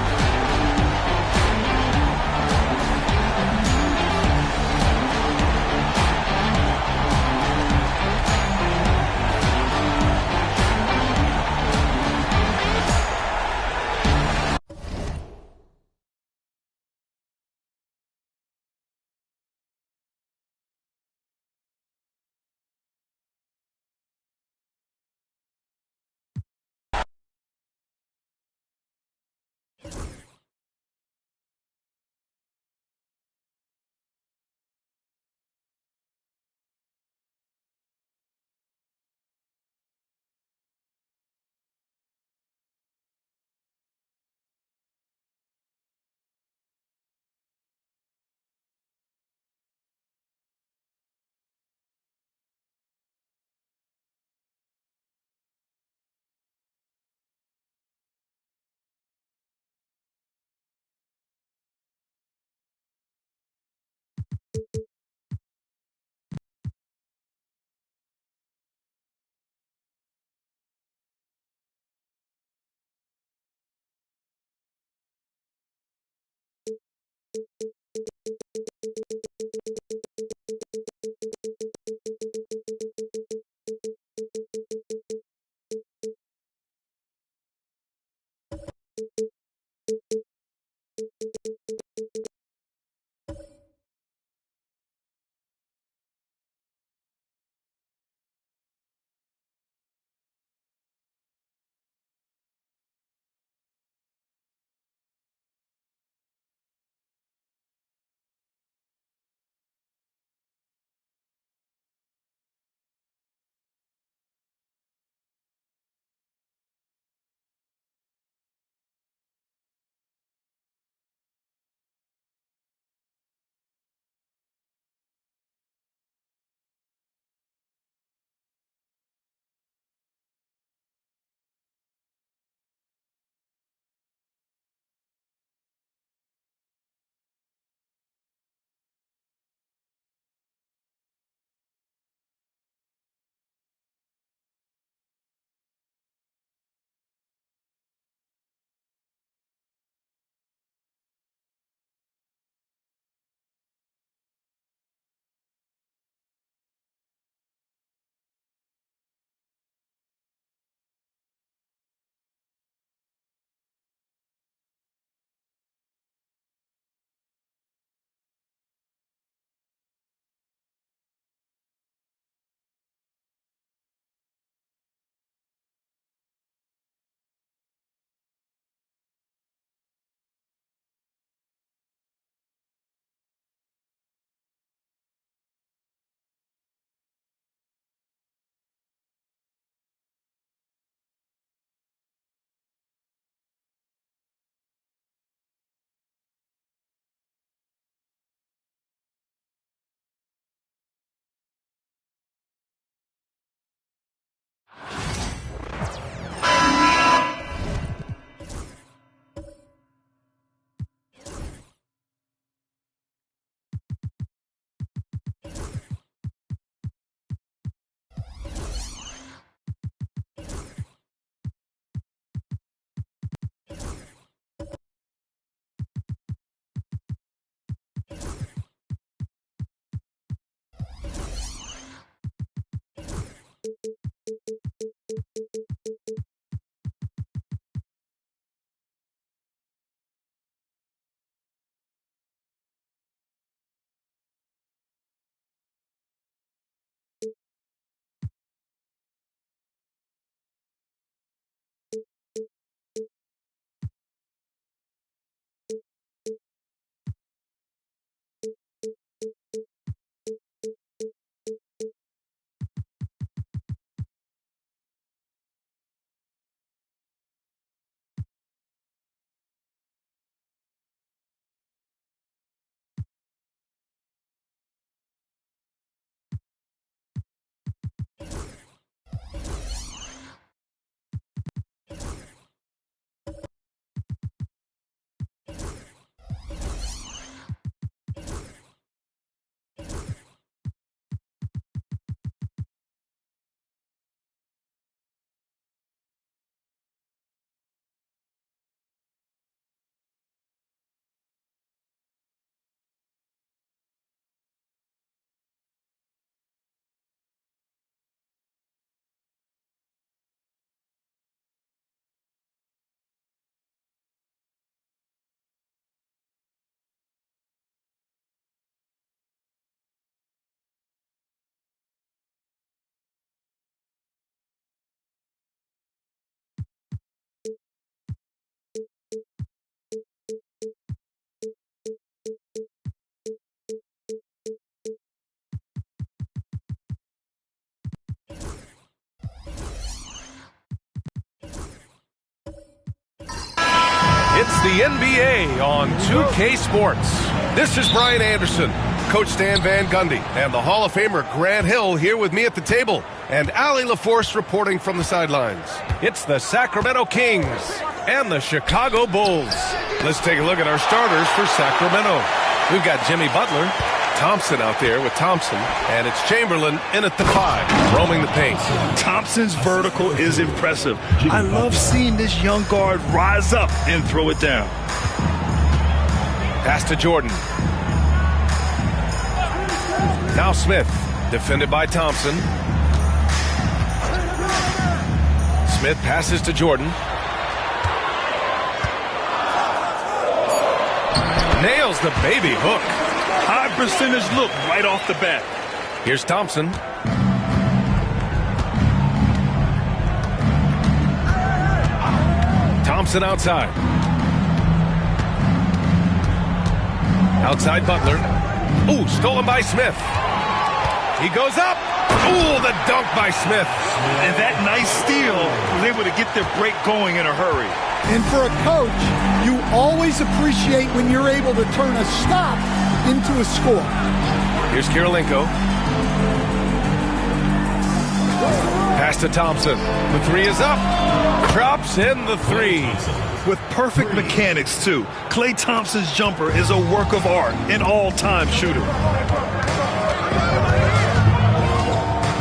the NBA on 2K Sports. This is Brian Anderson, Coach Stan Van Gundy, and the Hall of Famer Grant Hill here with me at the table, and Allie LaForce reporting from the sidelines. It's the Sacramento Kings and the Chicago Bulls. Let's take a look at our starters for Sacramento. We've got Jimmy Butler, Thompson out there with Thompson, and it's Chamberlain in at the 5, roaming the paint. Thompson's vertical is impressive. I love seeing this young guard rise up and throw it down. Pass to Jordan. Now Smith, defended by Thompson. Smith passes to Jordan. Nails the baby hook. High percentage look right off the bat. Here's Thompson. Thompson outside. Outside Butler. Ooh, stolen by Smith. He goes up. Ooh, the dunk by Smith. And that nice steal was able to get their break going in a hurry. And for a coach, you always appreciate when you're able to turn a stop into a score. Here's Kirilenko. Pass to Thompson. The 3 is up. Drops in the 3. With perfect mechanics, too. Klay Thompson's jumper is a work of art, an all-time shooter.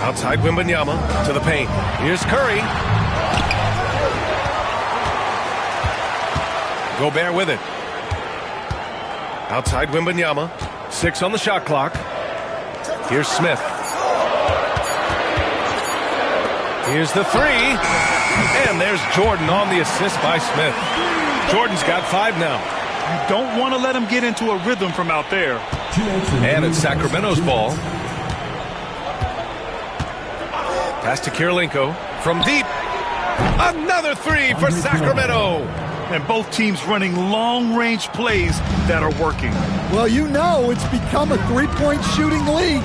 Outside Wembanyama to the paint. Here's Curry. Gobert with it. Outside Wembanyama. 6 on the shot clock. Here's Smith. Here's the 3. And there's Jordan on the assist by Smith. Jordan's got 5 now. You don't want to let him get into a rhythm from out there. And it's Sacramento's ball. Pass to Kirilenko from deep. Another 3 for Sacramento. And both teams running long-range plays that are working. Well, you know it's become a three-point shooting league.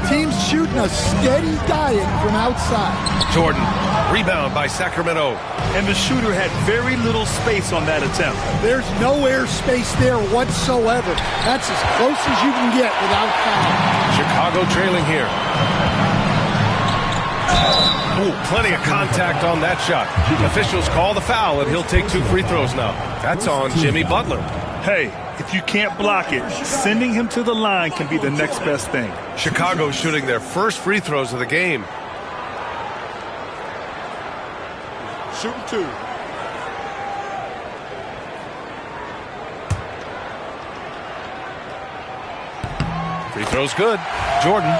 Teams shooting a steady diet from outside. Jordan, rebound by Sacramento. And the shooter had very little space on that attempt. There's no air space there whatsoever. That's as close as you can get without foul. Chicago trailing here. Ooh, plenty of contact on that shot. Officials call the foul, and he'll take 2 free throws now. That's on Jimmy Butler. Hey, if you can't block it, sending him to the line can be the next best thing. Chicago shooting their first free throws of the game. Shooting 2. Free throw's good. Jordan.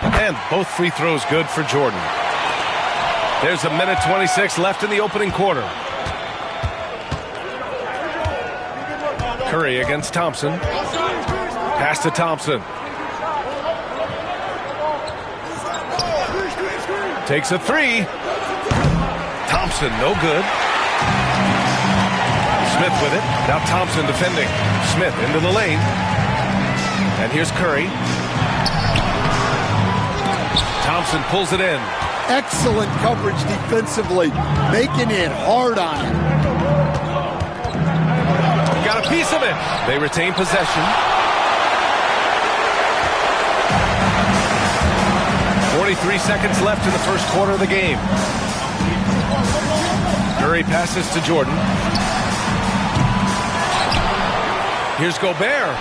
And both free throws good for Jordan. There's 1:26 left in the opening quarter. Curry against Thompson. Pass to Thompson. Takes a 3. Thompson, no good. Smith with it. Now Thompson defending. Smith into the lane. And here's Curry. Thompson pulls it in. Excellent coverage defensively, making it hard on him. Got a piece of it. They retain possession. 43 seconds left in the first quarter of the game. Curry passes to Jordan. Here's Gobert.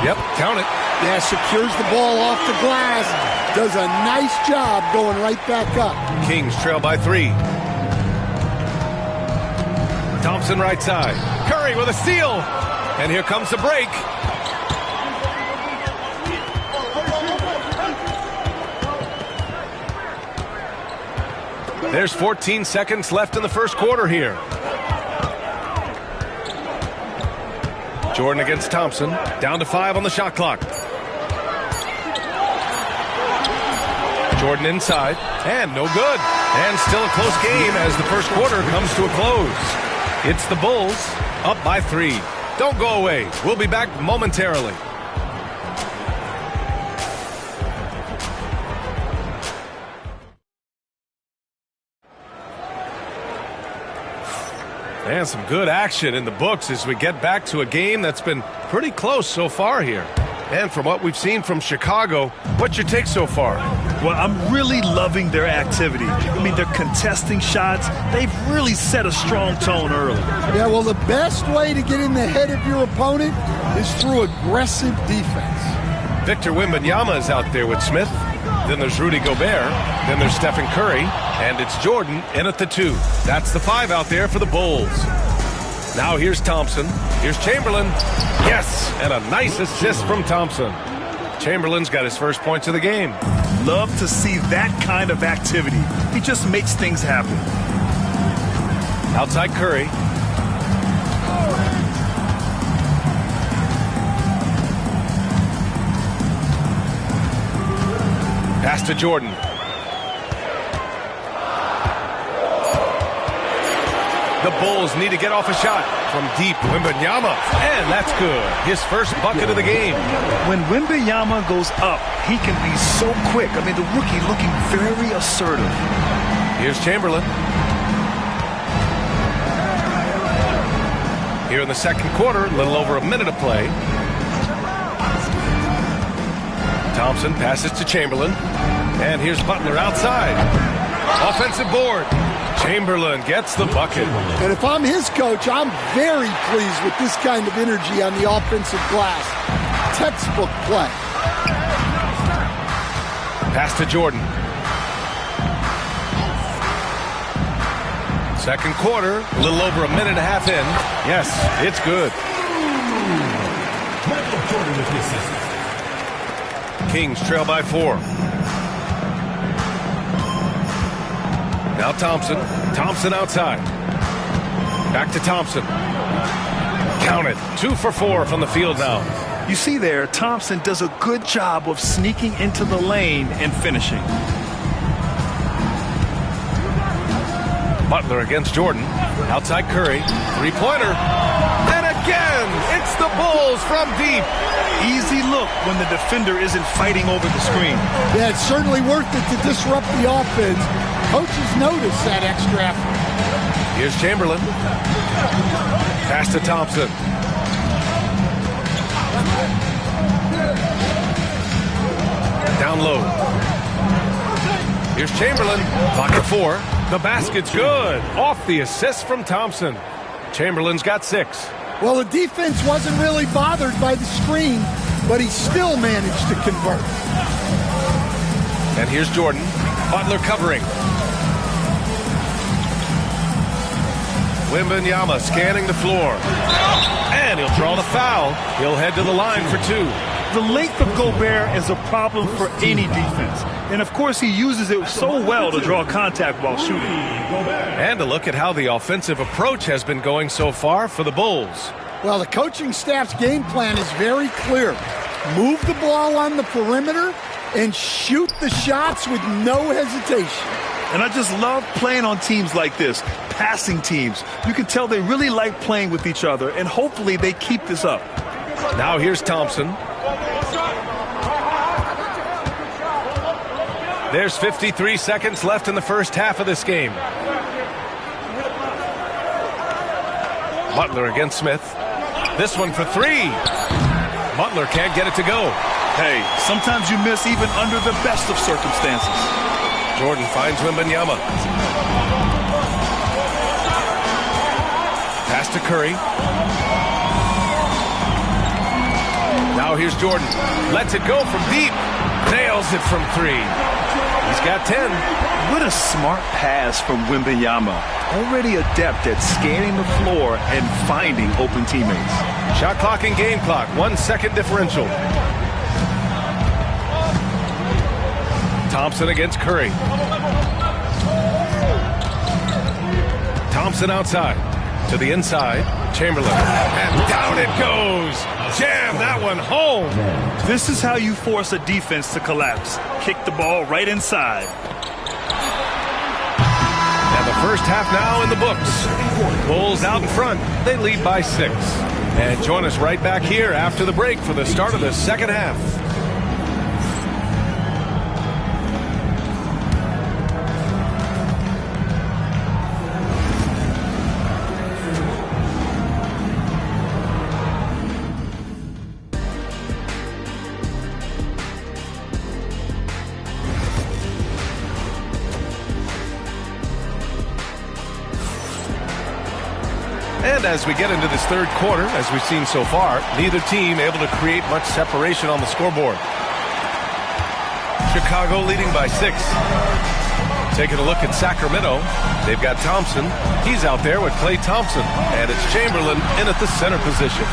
Yep, count it. Yeah, secures the ball off the glass. Does a nice job going right back up. Kings trail by 3. Thompson right side. Curry with a steal. And here comes the break. There's 14 seconds left in the first quarter here. Jordan against Thompson. Down to 5 on the shot clock. Jordan inside. And no good. And still a close game as the first quarter comes to a close. It's the Bulls up by 3. Don't go away. We'll be back momentarily. And some good action in the books as we get back to a game that's been pretty close so far here. And from what we've seen from Chicago, what's your take so far? Well, I'm really loving their activity. I mean, they're contesting shots. They've really set a strong tone early. Yeah, well, the best way to get in the head of your opponent is through aggressive defense. Victor Wembanyama is out there with Smith. Then there's Rudy Gobert. Then there's Stephen Curry. And it's Jordan in at the 2. That's the 5 out there for the Bulls. Now here's Thompson. Here's Chamberlain. Yes, and a nice assist from Thompson. Chamberlain's got his first points of the game. Love to see that kind of activity. He just makes things happen. Outside Curry. Pass to Jordan. The Bulls need to get off a shot from deep. Wembanyama, and that's good. His first bucket of the game. When Wembanyama goes up, he can be so quick. I mean, the rookie looking very assertive. Here's Chamberlain. Here in the second quarter, a little over a minute of play. Thompson passes to Chamberlain. And here's Butler outside. Offensive board. Chamberlain gets the bucket. And if I'm his coach, I'm very pleased with this kind of energy on the offensive glass. Textbook play. Pass to Jordan. Second quarter, a little over a minute and a half in. Yes, it's good. Kings trail by 4. Now Thompson. Thompson outside. Back to Thompson. Count it. 2 for 4 from the field now. You see there, Thompson does a good job of sneaking into the lane and finishing. Butler against Jordan. Outside Curry. Three-pointer. And again, it's the Bulls from deep. Easy look when the defender isn't fighting over the screen. Yeah, it's certainly worth it to disrupt the offense. Coaches notice that extra effort. Here's Chamberlain. Pass to Thompson. Down low. Here's Chamberlain. Pocket 4. The basket's good. Off the assist from Thompson. Chamberlain's got 6. Well, the defense wasn't really bothered by the screen, but he still managed to convert. And here's Jordan. Butler covering. Wembanyama scanning the floor. And he'll draw the foul. He'll head to the line for 2. The length of Gobert is a problem for any defense. And, of course, he uses it so well to draw contact while shooting. And a look at how the offensive approach has been going so far for the Bulls. Well, the coaching staff's game plan is very clear. Move the ball on the perimeter and shoot the shots with no hesitation. And I just love playing on teams like this, passing teams. You can tell they really like playing with each other, and hopefully they keep this up. Now here's Thompson. There's 53 seconds left in the first half of this game. Butler against Smith. This one for 3. Butler can't get it to go. Hey, sometimes you miss even under the best of circumstances. Jordan finds Wembanyama. Pass to Curry. Now here's Jordan. Lets it go from deep. Nails it from 3. He's got 10. What a smart pass from Wembanyama. Already adept at scanning the floor and finding open teammates. Shot clock and game clock. 1 second differential. Thompson against Curry. Thompson outside. To the inside. Chamberlain. And down it goes. Jam that one home. This is how you force a defense to collapse. Kick the ball right inside. And the first half now in the books. Bulls out in front. They lead by 6. And join us right back here after the break for the start of the second half. And as we get into this third quarter, as we've seen so far, neither team able to create much separation on the scoreboard. Chicago leading by 6. Taking a look at Sacramento, they've got Thompson. He's out there with Klay Thompson. And it's Chamberlain in at the center position.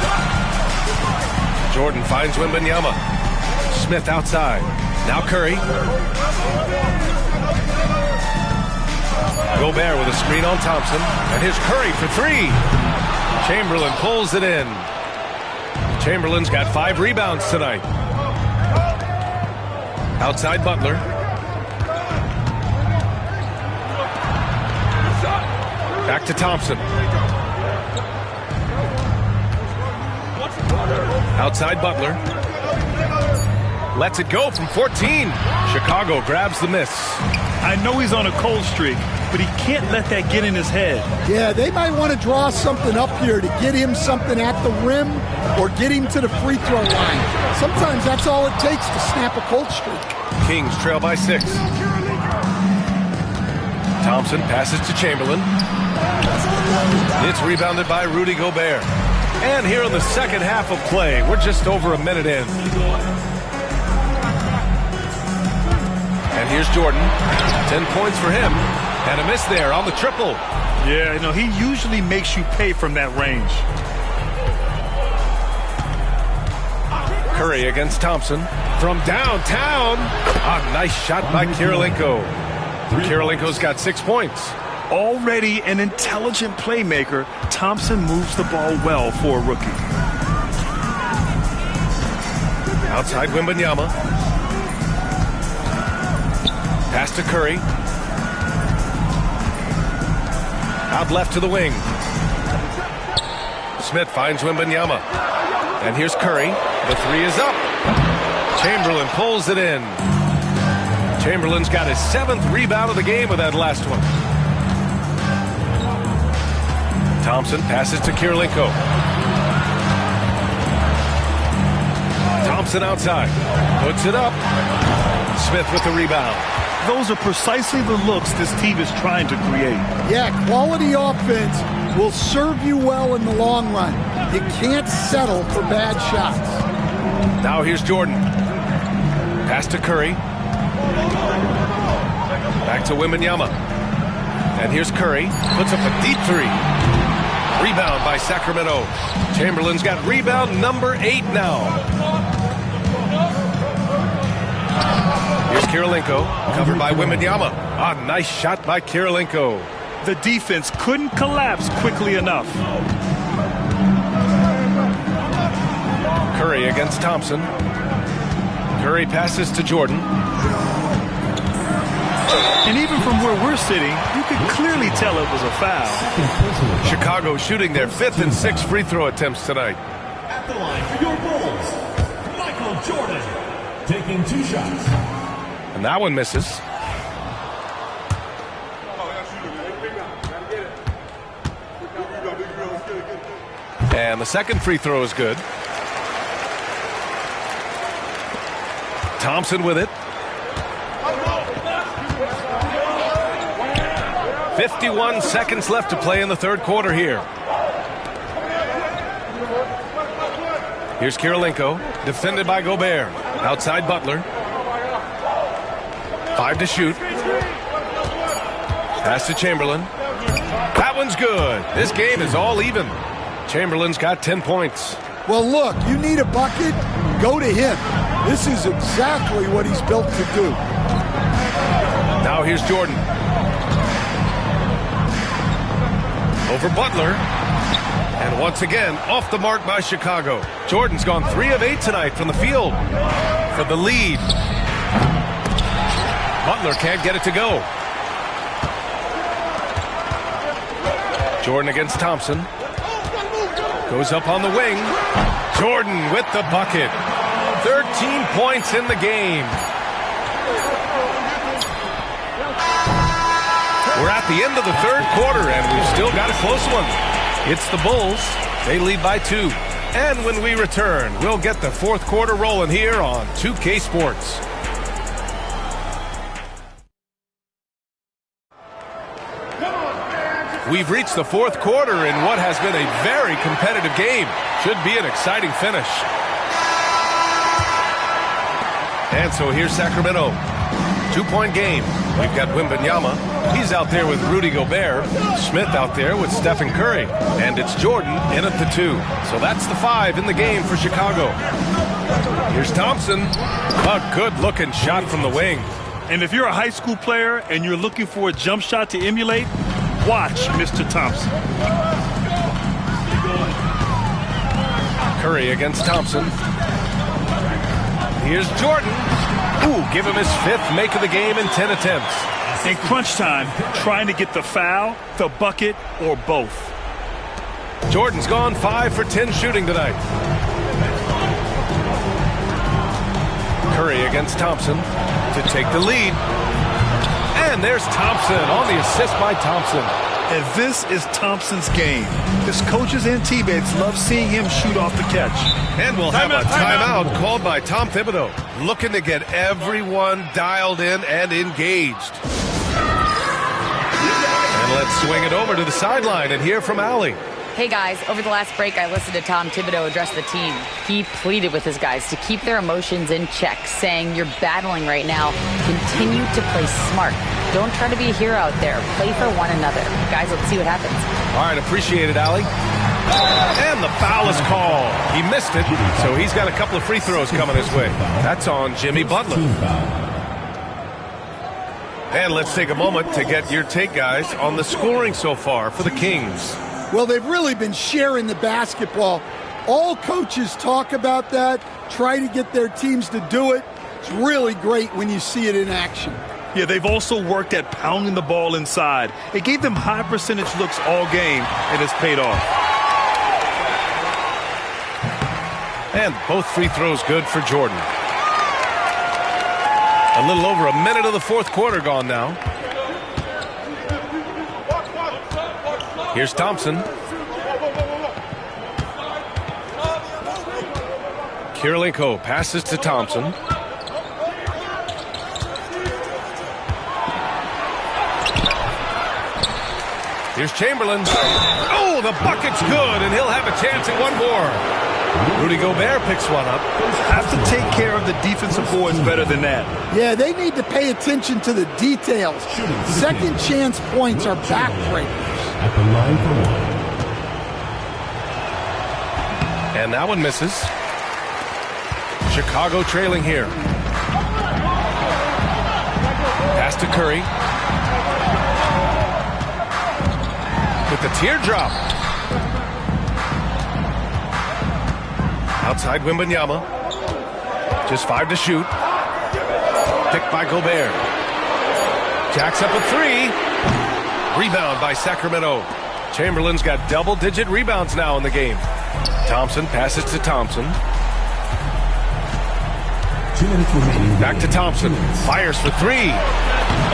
Jordan finds Wembanyama. Smith outside. Now Curry. Gobert with a screen on Thompson. And here's Curry for 3. Chamberlain pulls it in. Chamberlain's got 5 rebounds tonight. Outside Butler. Back to Thompson. Outside Butler. Lets it go from 14. Chicago grabs the miss. I know he's on a cold streak, but he can't let that get in his head. Yeah, they might want to draw something up here to get him something at the rim or get him to the free throw line. Sometimes that's all it takes to snap a cold streak. Kings trail by 6. Thompson passes to Chamberlain. It's rebounded by Rudy Gobert. And here in the second half of play, we're just over a minute in. And here's Jordan. 10 points for him. And a miss there on the triple. Yeah, he usually makes you pay from that range. Curry against Thompson. From downtown. A nice shot by Kirilenko. Kirilenko's got 6 points. Already an intelligent playmaker, Thompson moves the ball well for a rookie. Outside Wembanyama. Pass to Curry. Out left to the wing. Smith finds Wembanyama. And here's Curry. The 3 is up. Chamberlain pulls it in. Chamberlain's got his 7th rebound of the game with that last one. Thompson passes to Kirilenko. Thompson outside. Puts it up. Smith with the rebound. Those are precisely the looks this team is trying to create. Yeah, quality offense will serve you well in the long run. You can't settle for bad shots. Now here's Jordan. Pass to Curry. Back to Wembanyama. And here's Curry. Puts up a deep 3. Rebound by Sacramento. Chamberlain's got rebound number 8 now. Here's Kirilenko, covered by Wembanyama. A nice shot by Kirilenko. The defense couldn't collapse quickly enough. Curry against Thompson. Curry passes to Jordan. And even from where we're sitting, you can clearly tell it was a foul. Chicago shooting their 5th and 6th free throw attempts tonight. At the line for your Bulls, Michael Jordan, taking 2 shots. And that one misses. And the second free throw is good. Thompson with it. 51 seconds left to play in the third quarter here. Here's Kirilenko, defended by Gobert. Outside Butler. 5 to shoot. Pass to Chamberlain. That one's good. This game is all even. Chamberlain's got 10 points. Well, look, you need a bucket, go to him. This is exactly what he's built to do. Now here's Jordan. Over Butler. And once again, off the mark by Chicago. Jordan's gone 3 of 8 tonight from the field for the lead. Butler can't get it to go. Jordan against Thompson. Goes up on the wing. Jordan with the bucket. 13 points in the game. We're at the end of the third quarter, and we've still got a close one. It's the Bulls. They lead by 2. And when we return, we'll get the fourth quarter rolling here on 2K Sports. We've reached the fourth quarter in what has been a very competitive game. Should be an exciting finish. And so here's Sacramento. 2-point game. We've got Wembanyama. He's out there with Rudy Gobert. Smith out there with Stephen Curry. And it's Jordan in at the 2. So that's the 5 in the game for Chicago. Here's Thompson. A good-looking shot from the wing. And if you're a high school player and you're looking for a jump shot to emulate, watch Mr. Thompson. Curry against Thompson. Here's Jordan. Ooh, give him his 5th make of the game in 10 attempts. In crunch time, trying to get the foul, the bucket, or both. Jordan's gone 5 for 10 shooting tonight. Curry against Thompson to take the lead. And there's Thompson on the assist by Thompson. And this is Thompson's game. His coaches and teammates love seeing him shoot off the catch. And we'll have a timeout called by Tom Thibodeau, looking to get everyone dialed in and engaged. And let's swing it over to the sideline and hear from Allie. Hey guys, over the last break, I listened to Tom Thibodeau address the team. He pleaded with his guys to keep their emotions in check, saying, "You're battling right now. Continue to play smart. Don't try to be a hero out there. Play for one another." Guys, let's see what happens. All right, appreciate it, Allie. And the foul is called. He missed it, so he's got a couple of free throws coming his way. That's on Jimmy Butler. And let's take a moment to get your take, guys, on the scoring so far for the Kings. Well, they've really been sharing the basketball. All coaches talk about that, try to get their teams to do it. It's really great when you see it in action. Yeah, they've also worked at pounding the ball inside. It gave them high percentage looks all game, and it's paid off. And both free throws good for Jordan. A little over a minute of the fourth quarter gone now. Here's Thompson. Kirilenko passes to Thompson. Here's Chamberlain. Oh, the bucket's good, and he'll have a chance at one more. Rudy Gobert picks one up. Have to take care of the defensive boards better than that. Yeah, they need to pay attention to the details. Second chance points are backbreakers. At the line for one. And that one misses. Chicago trailing here. Pass to Curry. With the teardrop. Outside Wembanyama. Just 5 to shoot. Picked by Gobert. Jacks up a 3. Rebound by Sacramento. Chamberlain's got double-digit rebounds now in the game. Thompson passes to Thompson. 2 minutes remaining. Back to Thompson. Fires for 3.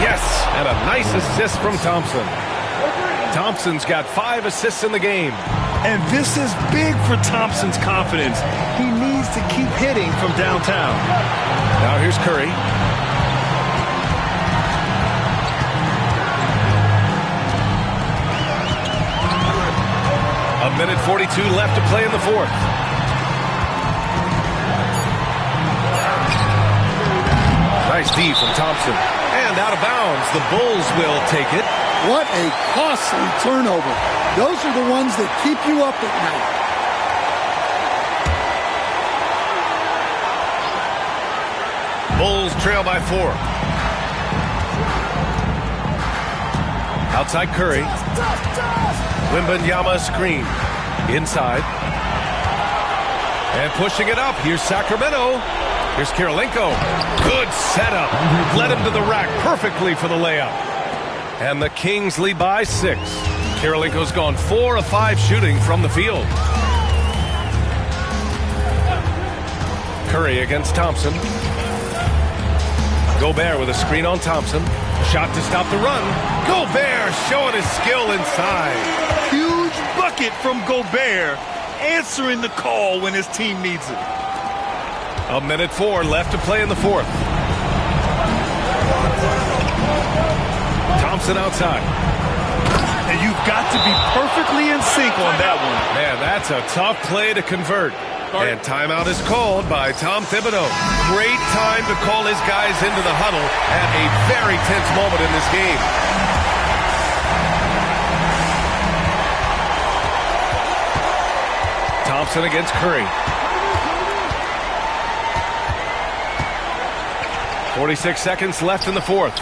Yes, and a nice assist from Thompson. Thompson's got 5 assists in the game. And this is big for Thompson's confidence. He needs to keep hitting from downtown. Now here's Curry. A minute 42 left to play in the fourth. Nice D from Thompson. And out of bounds. The Bulls will take it. What a costly turnover. Those are the ones that keep you up at night. Bulls trail by 4. Outside Curry. Wembanyama screen. Inside. And pushing it up. Here's Sacramento. Here's Kirilenko. Good setup. Led him to the rack perfectly for the layup. And the Kings lead by 6. Kirilenko's gone 4 of 5 shooting from the field. Curry against Thompson. Gobert with a screen on Thompson. Shot to stop the run. Gobert showing his skill inside. Huge bucket from Gobert, answering the call when his team needs it. A minute 4 left to play in the fourth. Thompson outside. And you've got to be perfectly in sync on that one. Man, that's a tough play to convert. And timeout is called by Tom Thibodeau. Great time to call his guys into the huddle at a very tense moment in this game. Thompson against Curry. 46 seconds left in the fourth.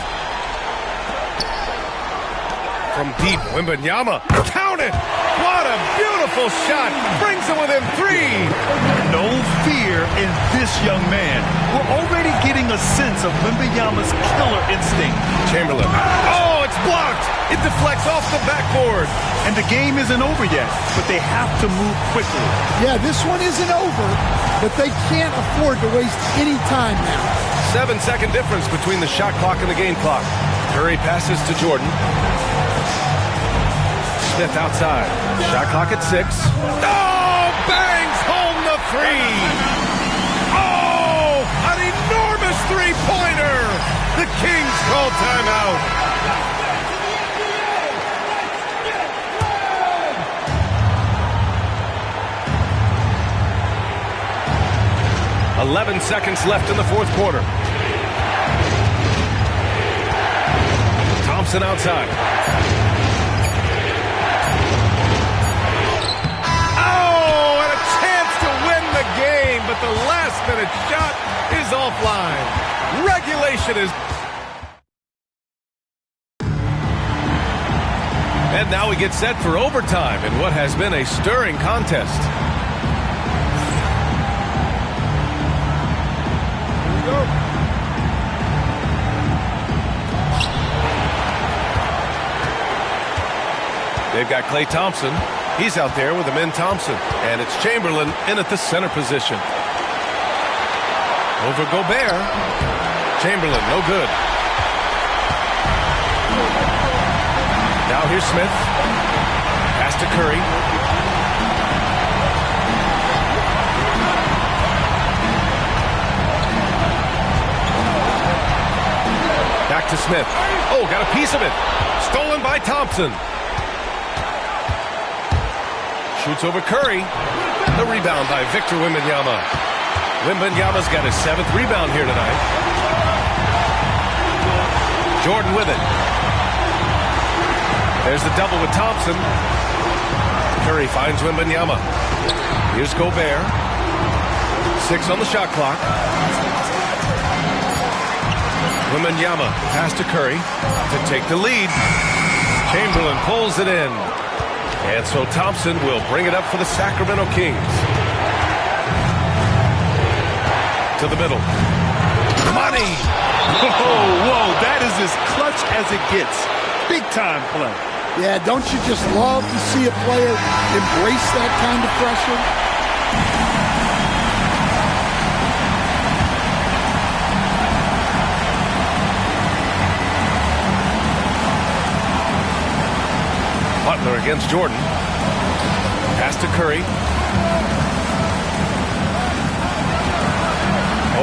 From deep, Wembanyama. Count it! What a beautiful shot! Brings it within 3. No fear in this young man. We're already getting a sense of Wembanyama's killer instinct. Chamberlain. Oh, it's blocked! It deflects off the backboard. And the game isn't over yet, but they have to move quickly. Yeah, this one isn't over, but they can't afford to waste any time now. 7-second difference between the shot clock and the game clock. Curry passes to Jordan. Smith outside. Shot clock at 6. Oh, bangs home the 3. Oh, an enormous three-pointer. The Kings call timeout. 11 seconds left in the fourth quarter. Thompson outside. Oh, and a chance to win the game, but the last-minute shot is offline. Regulation is... And now we get set for overtime in what has been a stirring contest. They've got Klay Thompson. He's out there with Amen Thompson. And it's Chamberlain in at the center position. Over Gobert. Chamberlain, no good. Now here's Smith. Pass to Curry. Back to Smith. Oh, got a piece of it. Stolen by Thompson. Shoots over Curry. The rebound by Victor Wembanyama. Wembanyama's got his 7th rebound here tonight. Jordan with it. There's the double with Thompson. Curry finds Wembanyama. Here's Gobert. 6 on the shot clock. Wembanyama pass to Curry to take the lead. Chamberlain pulls it in. And so Thompson will bring it up for the Sacramento Kings. To the middle. Money! Whoa, that is as clutch as it gets. Big time play. Yeah, don't you just love to see a player embrace that kind of pressure? Butler against Jordan. Pass to Curry.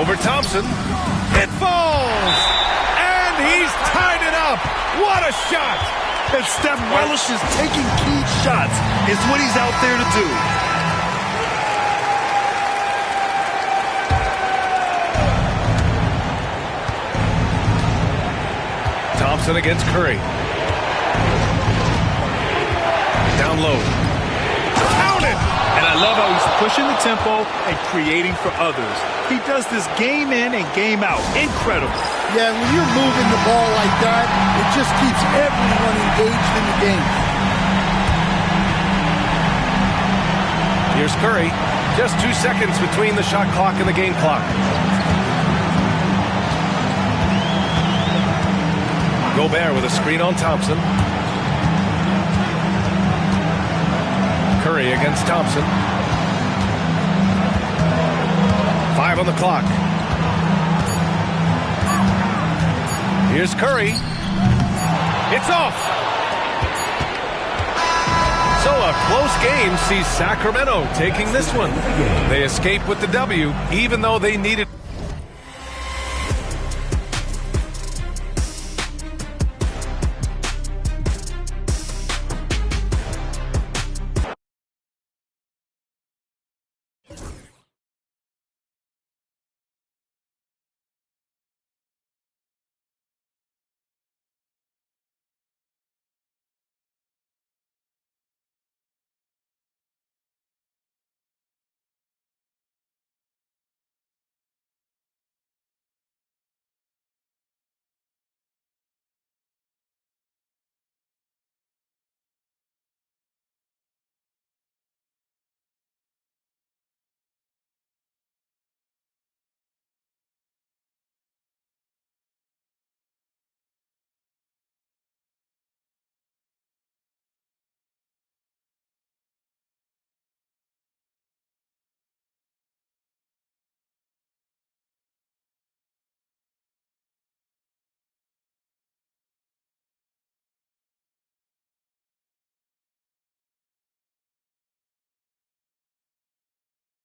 Over Thompson. It falls! And he's tied it up! What a shot! And Steph relishes taking key shots. It's what he's out there to do. Thompson against Curry. Down low. Count it! And I love how he's pushing the tempo and creating for others. He does this game in and game out. Incredible. Yeah, when you're moving the ball like that, it just keeps everyone engaged in the game. Here's Curry. Just 2 seconds between the shot clock and the game clock. Gobert with a screen on Thompson. Curry against Thompson. 5 on the clock. Here's Curry. It's off. So a close game sees Sacramento taking this one. They escape with the W, even though they needed...